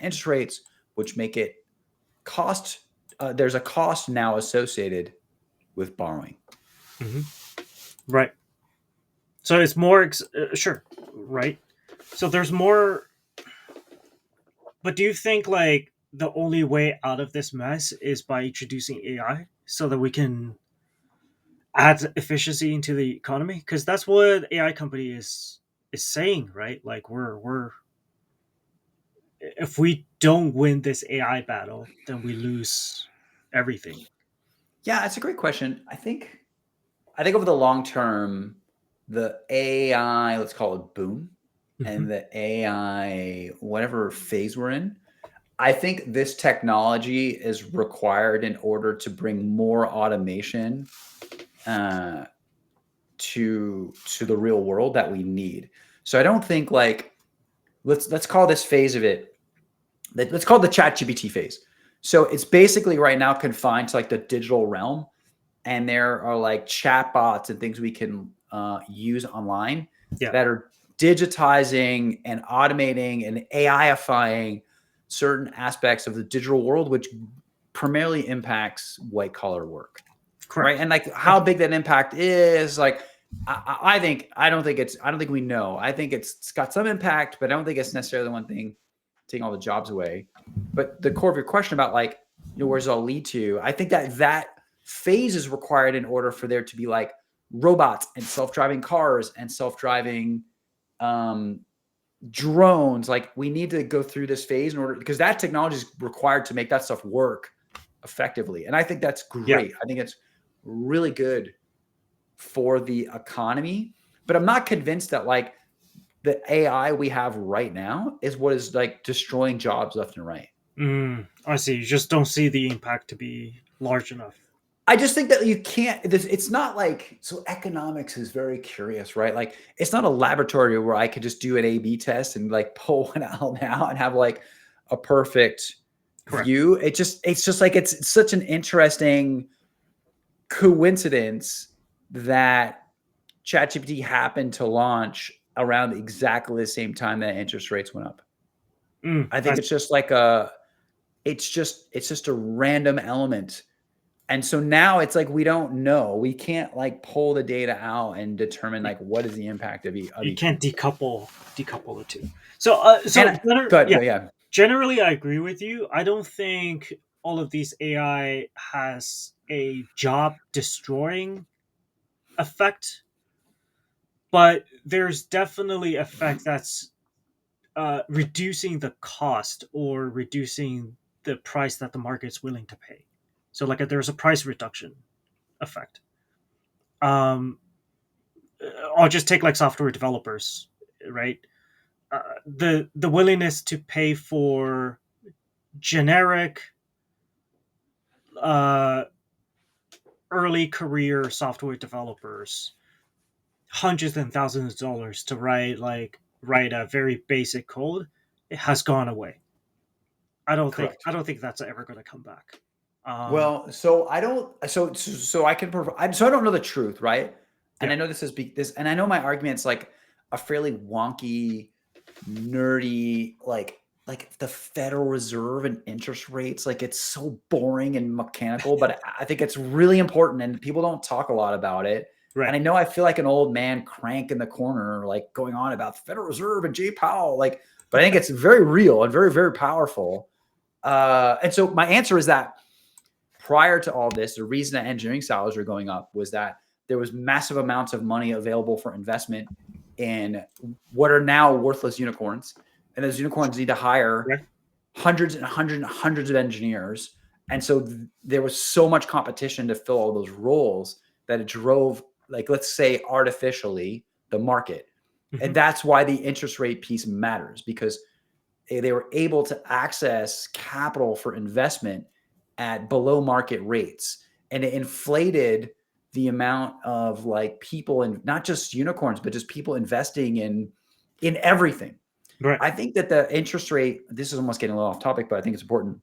interest rates, which make it cost. There's a cost now associated with borrowing. Right. So it's more sure, right? So there's more. But do you think like the only way out of this mess is by introducing AI so that we can add efficiency into the economy? Because that's what AI company is saying, right? Like we're if we don't win this AI battle, then we lose everything. Yeah, that's a great question. I think over the long term, the AI, let's call it boom, and the AI, whatever phase we're in, I think this technology is required in order to bring more automation to the real world that we need. So I don't think like let's call this phase of it. Let's call it the ChatGPT phase. So it's basically right now confined to like the digital realm, and there are like chatbots and things we can use online that are digitizing and automating and AIifying certain aspects of the digital world, which primarily impacts white collar work. Correct. Right. And like how big that impact is, like, I don't think we know. I think it's got some impact, but I don't think it's necessarily the one thing taking all the jobs away. But the core of your question about like, where does it all lead to? I think that phase is required in order for there to be like robots and self-driving cars and self-driving drones. Like we need to go through this phase in order, because that technology is required to make that stuff work effectively. And I think that's great. Yeah. I think it's really good for the economy, but I'm not convinced that like the AI we have right now is what is like destroying jobs left and right. I see. You just don't see the impact to be large enough. I just think that you can't, it's not like, so economics is very curious, right? Like it's not a laboratory where I could just do an A/B test and like pull one out now and have like a perfect view. It's just like, it's such an interesting coincidence that ChatGPT happened to launch around exactly the same time that interest rates went up. I think it's just like it's just a random element. And so now it's like, we don't know. We can't like pull the data out and determine like what is the impact of each. You can't decouple the two. So generally I agree with you. I don't think all of these AI has a job destroying effect, but there's definitely effect that's reducing the cost or reducing the price that the market's willing to pay. So like there's a price reduction effect. I'll just take like software developers, right? The willingness to pay for generic early career software developers, hundreds and thousands of dollars to write a very basic code, it has gone away. I don't think that's ever going to come back. So I don't. So I can provide. So I don't know the truth, right? And I know this is this, and I know my argument's like a fairly wonky, nerdy, like the Federal Reserve and interest rates. Like it's so boring and mechanical, but I think it's really important, and people don't talk a lot about it. Right. And I know I feel like an old man crank in the corner, like going on about the Federal Reserve and Jay Powell, like. But I think it's very real and very, very powerful. And so my answer is that prior to all this, the reason that engineering salaries were going up was that there was massive amounts of money available for investment in what are now worthless unicorns. And those unicorns need to hire hundreds and hundreds and hundreds of engineers. And so there was so much competition to fill all those roles that it drove, like, let's say artificially, the market. And that's why the interest rate piece matters, because they were able to access capital for investment at below market rates, and it inflated the amount of like people, and not just unicorns, but just people investing in everything. Right. I think that the interest rate, this is almost getting a little off topic, but I think it's important.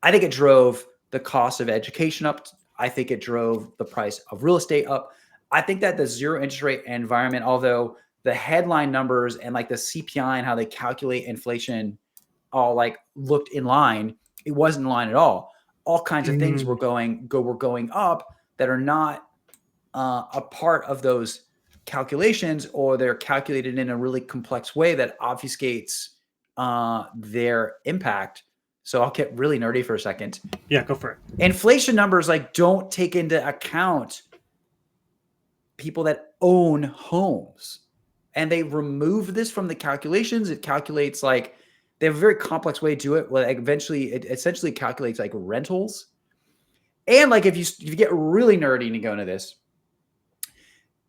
I think it drove the cost of education up. I think it drove the price of real estate up. I think that the zero interest rate environment, although the headline numbers and like the CPI and how they calculate inflation all like looked in line. It wasn't in line at all. All kinds of things were going up that are not a part of those calculations, or they're calculated in a really complex way that obfuscates their impact. So I'll get really nerdy for a second. Yeah, go for it. Inflation numbers like don't take into account people that own homes, and they remove this from the calculations. It calculates like they have a very complex way to do it. Well, eventually it essentially calculates like rentals. And like if you get really nerdy and you go into this,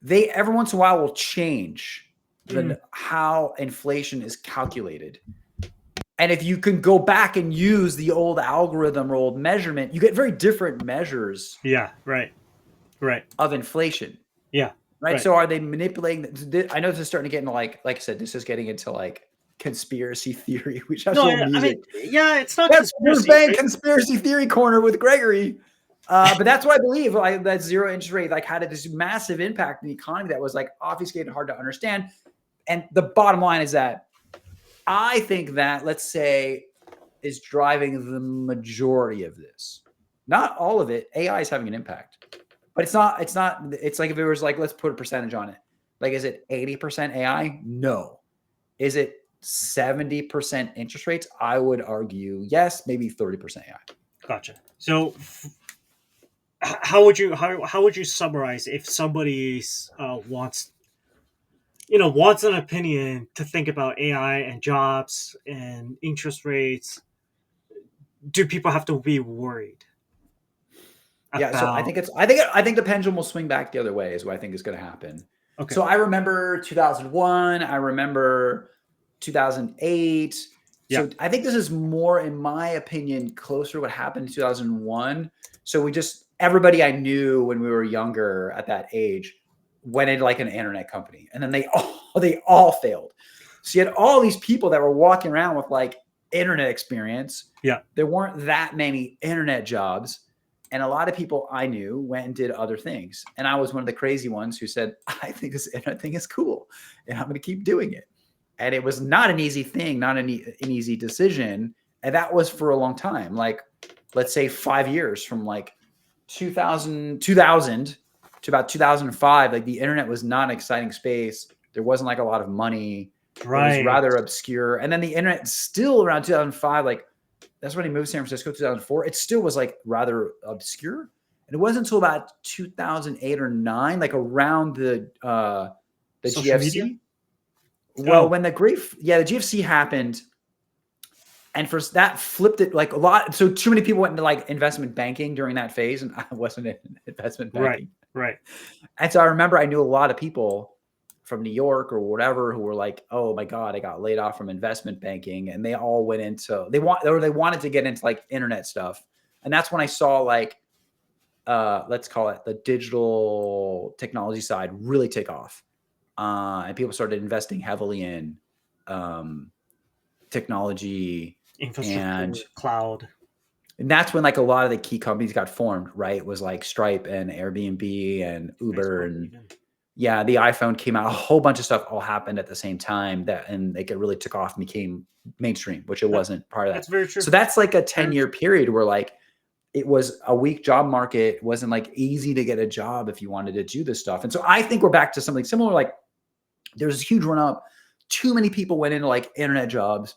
they every once in a while will change how inflation is calculated. And if you can go back and use the old algorithm or old measurement, you get very different measures. Yeah, right. Of inflation. Yeah. Right. So are they manipulating? I know this is starting to get into like I said, this is getting into like conspiracy theory, which I it's not conspiracy theory corner with Gregory. But that's what I believe. Like that zero interest rate like had this massive impact in the economy that was like obfuscated, hard to understand. And the bottom line is that I think that, let's say, is driving the majority of this. Not all of it. AI is having an impact, but it's not. It's like if it was like, let's put a percentage on it. Like, is it 80% AI? No. Is it 70% interest rates? I would argue yes, maybe 30% AI. Gotcha. So how would you summarize if somebody wants an opinion to think about AI and jobs and interest rates? Do people have to be worried? Yeah, so I think the pendulum will swing back the other way is what I think is going to happen. Okay. So I remember 2001, I remember 2008. So I think this is more, in my opinion, closer to what happened in 2001. So everybody I knew when we were younger at that age went into like an internet company, and then they all failed. So you had all these people that were walking around with like internet experience. Yeah. There weren't that many internet jobs. And a lot of people I knew went and did other things. And I was one of the crazy ones who said, I think this internet thing is cool and I'm going to keep doing it. And it was not an easy thing, not an easy decision. And that was for a long time. Like, let's say 5 years from like 2000 to about 2005, like the internet was not an exciting space. There wasn't like a lot of money. Right. It was rather obscure. And then the internet still around 2005, like that's when he moved to San Francisco, 2004. It still was like rather obscure. And it wasn't until about 2008 or 9, like around the GFC. Media? Well, when the GFC happened, and for that flipped it like a lot. So too many people went into like investment banking during that phase, and I wasn't in investment banking. Right. And so I remember I knew a lot of people from New York or whatever who were like, "Oh my God, I got laid off from investment banking," and they all went into they wanted to get into like internet stuff, and that's when I saw like let's call it the digital technology side really take off, and people started investing heavily in technology, infrastructure, and cloud. And that's when like a lot of the key companies got formed, right? It was like Stripe and Airbnb and Uber and the iPhone came out. A whole bunch of stuff all happened at the same time and it really took off and became mainstream, which it wasn't part of that. That's very true. So that's like a 10-year period where like it was a weak job market. It wasn't like easy to get a job if you wanted to do this stuff. And so I think we're back to something similar. Like there's a huge run up. Too many people went into like internet jobs.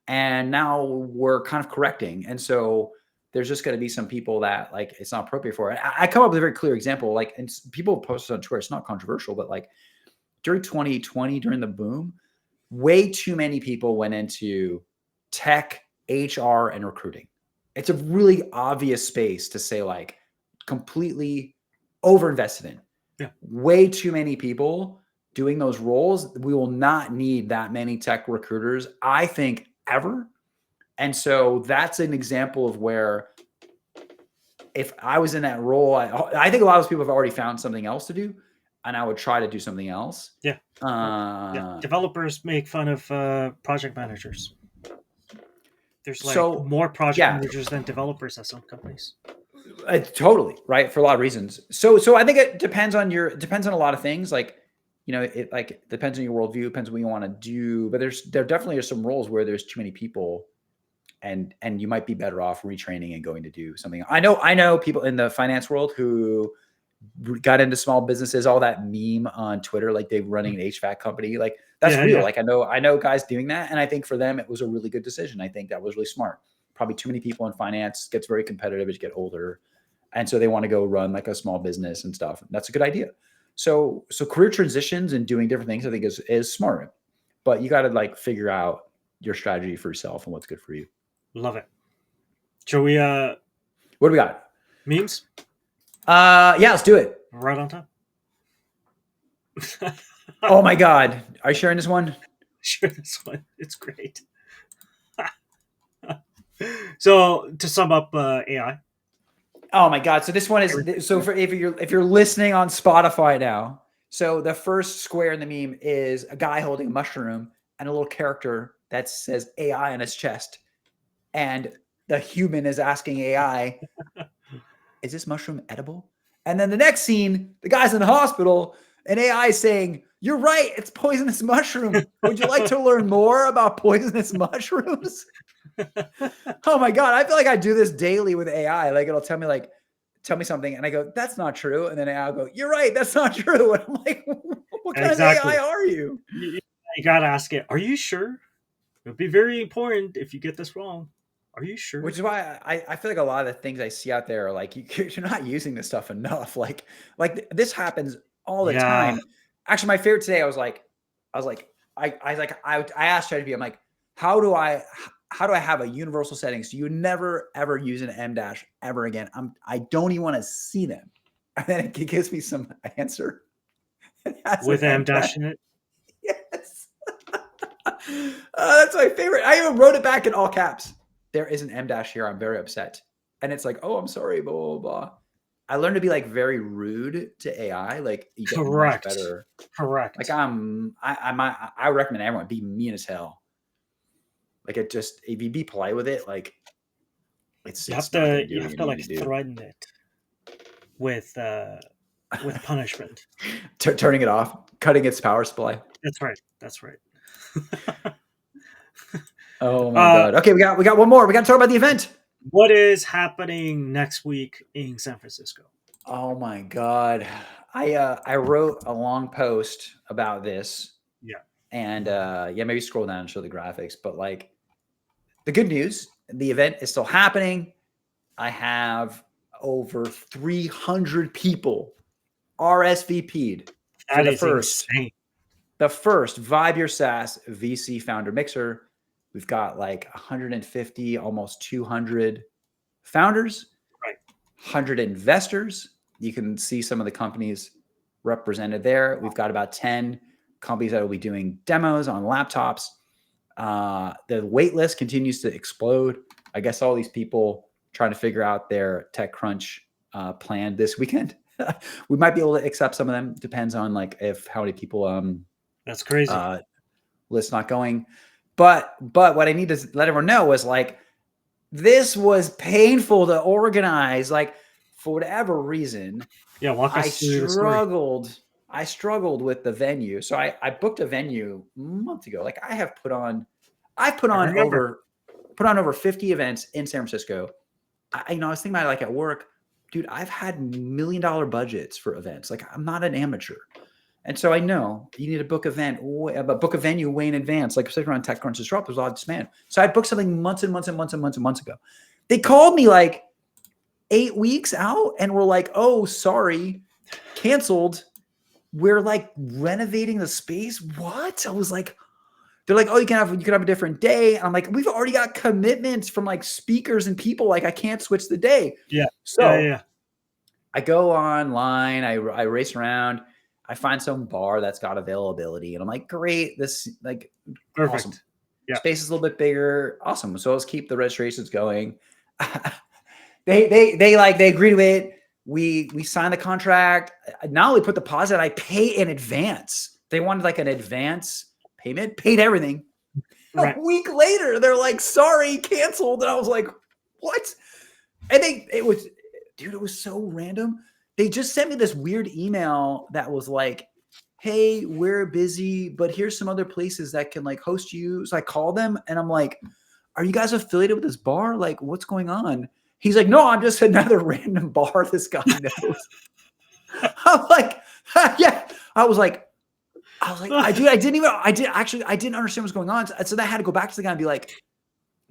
And now we're kind of correcting. And so there's just going to be some people that like it's not appropriate for it. I come up with a very clear example. Like, and people posted on Twitter, it's not controversial, but like during 2020, during the boom, way too many people went into tech, HR, and recruiting. It's a really obvious space to say like completely overinvested in. Yeah. Way too many people doing those roles. We will not need that many tech recruiters, I think, ever. And so that's an example of where if I was in that role, I think a lot of those people have already found something else to do, and I would try to do something else. Yeah. Developers make fun of project managers. There's like more project managers than developers at some companies. Totally, right, for a lot of reasons. So I think it depends on a lot of things. Like it like depends on your worldview, depends what you want to do. But there definitely are some roles where there's too many people, and you might be better off retraining and going to do something. I know people in the finance world who got into small businesses, all that meme on Twitter, like they're running an HVAC company. Like that's real. Like I know guys doing that. And I think for them, it was a really good decision. I think that was really smart. Probably too many people in finance, gets very competitive as you get older. And so they want to go run like a small business and stuff. That's a good idea. So career transitions and doing different things, I think is smart, but you got to like figure out your strategy for yourself and what's good for you. Love it. Shall we, what do we got? Memes? Yeah, let's do it. Right on time. Oh my God. Are you sharing this one? Share this one. It's great. So to sum up AI. Oh my God. So this one is, so for, if you're listening on Spotify now, so the first square in the meme is a guy holding a mushroom and a little character that says AI on his chest. And the human is asking AI, is this mushroom edible? And then the next scene, the guy's in the hospital and AI is saying, you're right, it's poisonous mushroom. Would you like to learn more about poisonous mushrooms? Oh my God. I feel like I do this daily with AI. Like it'll tell me something and I go, that's not true. And then AI will go, you're right, that's not true. And I'm like, what kind of AI are you? You got to ask it, are you sure? It'll be very important if you get this wrong. Are you sure? Which is why I feel like a lot of the things I see out there are like, you're not using this stuff enough. Like this happens all the time. Actually, my favorite today, I asked ChatGPT, I'm like, how do I have a universal setting so you never ever use an M dash ever again? I don't even want to see them. And then it gives me some answer. With M dash in it? Yes. That's my favorite. I even wrote it back in all caps. There is an M dash here. I'm very upset. And it's like, oh, I'm sorry, blah, blah, blah. I learned to be like very rude to AI. Like you get much better. Correct. Like I recommend everyone be mean as hell. Like it just, if you be polite with it, like you have to like threaten it with punishment. Turning it off, cutting its power supply. That's right. Oh my God. Okay, we got one more. We got to talk about the event. What is happening next week in San Francisco? Oh my God. I wrote a long post about this. Yeah. And maybe scroll down and show the graphics. But like the good news, the event is still happening. I have over 300 people RSVP'd for the first Vibe Your SaaS VC founder mixer. We've got like 150, almost 200 founders, 100 investors. You can see some of the companies represented there. We've got about 10 companies that will be doing demos on laptops. The wait list continues to explode. I guess all these people trying to figure out their TechCrunch plan this weekend. We might be able to accept some of them. Depends on like how many people. That's crazy. List not going. But what I need to let everyone know is like, this was painful to organize. Like for whatever reason, walk us through I struggled with the venue. So I booked a venue a month ago. Like I've put on over 50 events in San Francisco. I was thinking about it like at work, dude, I've had $1 million budgets for events. Like I'm not an amateur. And so I know you need to book a venue way in advance. Like especially around TechCrunch disrupt, there's a lot of demand. So I booked something months ago. They called me like 8 weeks out and were like, oh, sorry, canceled. We're like renovating the space. What? I was like, they're like, oh, you can have a different day. And I'm like, we've already got commitments from like speakers and people. Like I can't switch the day. Yeah. So I go online, I race around. I find some bar that's got availability and I'm like, great. This like perfect. Awesome. Yeah. Space is a little bit bigger. Awesome. So let's keep the registrations going. They agreed to it. We signed the contract. Not only put the deposit, I pay in advance. They wanted like an advance payment, paid everything. Right. A week later, they're like, sorry, canceled. And I was like, what? And it was so random. They just sent me this weird email that was like, hey, we're busy, but here's some other places that can like host you. So I call them and I'm like, are you guys affiliated with this bar? Like, what's going on? He's like, no, I'm just another random bar this guy knows. I'm like, yeah. I was like, I didn't understand what's going on. So I had to go back to the guy and be like,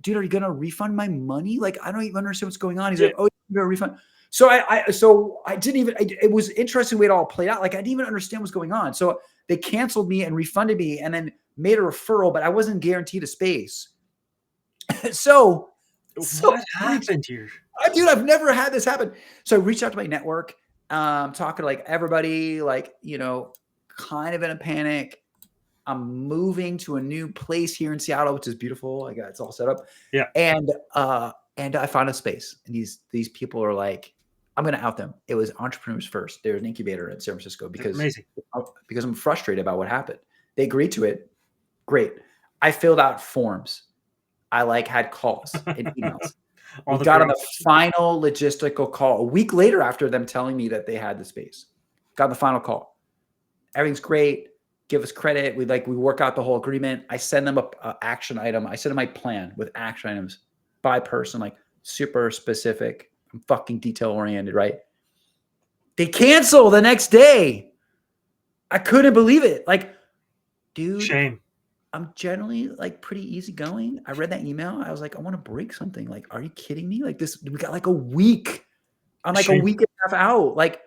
dude, are you going to refund my money? Like, I don't even understand what's going on. He's like, oh, you're going to refund. So I didn't even, it was interesting the way it all played out. Like, I didn't even understand what's going on. So they canceled me and refunded me and then made a referral, but I wasn't guaranteed a space. So what happened here? Dude, I've never had this happen. So I reached out to my network, talking to like everybody, like, you know, kind of in a panic. I'm moving to a new place here in Seattle, which is beautiful. It's all set up. Yeah. And I found a space, and these people are like, I'm going to out them. It was Entrepreneurs First. There's an incubator in San Francisco because I'm frustrated about what happened. They agreed to it. Great. I filled out forms. I like had calls and emails. We got on the final logistical call a week later after them telling me that they had the space. Got on the final call. Everything's great. Give us credit. We work out the whole agreement. I send them a action item. I send them my plan with action items by person, like super specific. I'm fucking detail oriented, right? They cancel the next day. I couldn't believe it. Like, dude, shame. I'm generally like pretty easygoing. I read that email. I was like, I want to break something. Like, are you kidding me? Like this, we got like a week. I'm like a week and a half out. Like,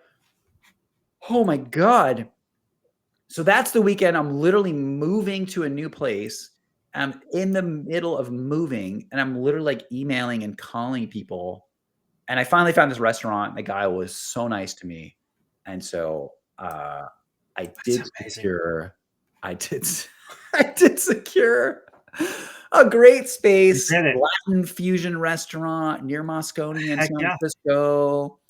oh my God. So that's the weekend. I'm literally moving to a new place. I'm in the middle of moving and I'm literally like emailing and calling people. And I finally found this restaurant. The guy was so nice to me. And so I did secure a great space, Latin fusion restaurant near Moscone in San Francisco.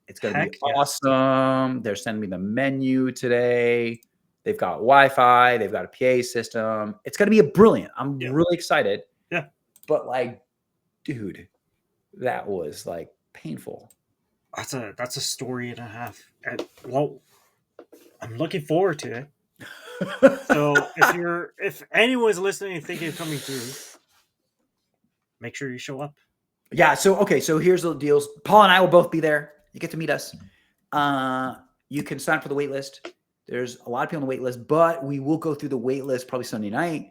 It's going to be awesome. They're sending me the menu today. They've got Wi-Fi. They've got a PA system. It's going to be brilliant. I'm really excited. Yeah. But like, dude, that was like painful. That's a story and a half. Well, I'm looking forward to it. So if anyone's listening and thinking of coming through, make sure you show up. Yeah. So here's the deals. Paul and I will both be there. You get to meet us. You can sign up for the wait list. There's a lot of people on the wait list, but we will go through the wait list probably Sunday night.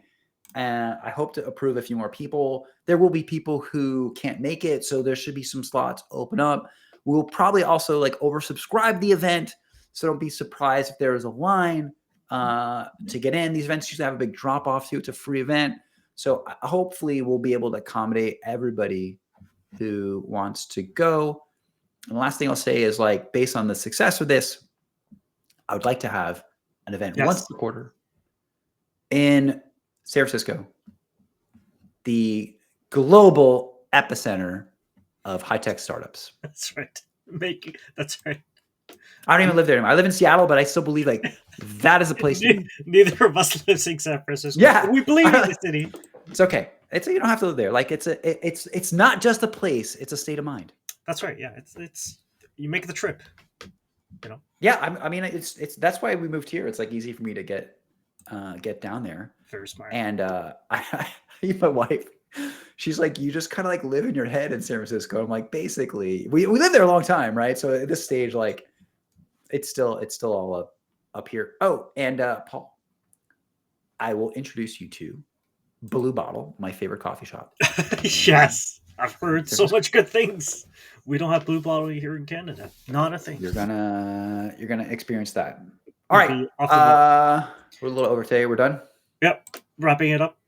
And I hope to approve a few more people. There will be people who can't make it, so there should be some slots open up. We'll probably also like oversubscribe the event, so don't be surprised if there is a line to get in. These events usually have a big drop off too. It's a free event, so hopefully we'll be able to accommodate everybody who wants to go. And the last thing I'll say is like, based on the success of this, I would like to have an event once a quarter in San Francisco, the global epicenter of high-tech startups. That's right. That's right. I don't even live there anymore. I live in Seattle, but I still believe like that is a place. Neither of us lives in San Francisco. Yeah, we believe in the city. It's okay. You don't have to live there. Like it's not just a place. It's a state of mind. That's right. Yeah, it's you make the trip. You know. Yeah, I mean it's that's why we moved here. It's like easy for me to get down there. Very smart. And my wife, she's like, you just kind of like live in your head in San Francisco. I'm like, basically, we lived there a long time, right? So at this stage, like, it's still all up here. Oh, and Paul, I will introduce you to Blue Bottle, my favorite coffee shop. Yes, I've heard so much good things. We don't have Blue Bottle here in Canada. Not a thing. You're gonna experience that. All right. We're a little over today. We're done. Yep. Wrapping it up.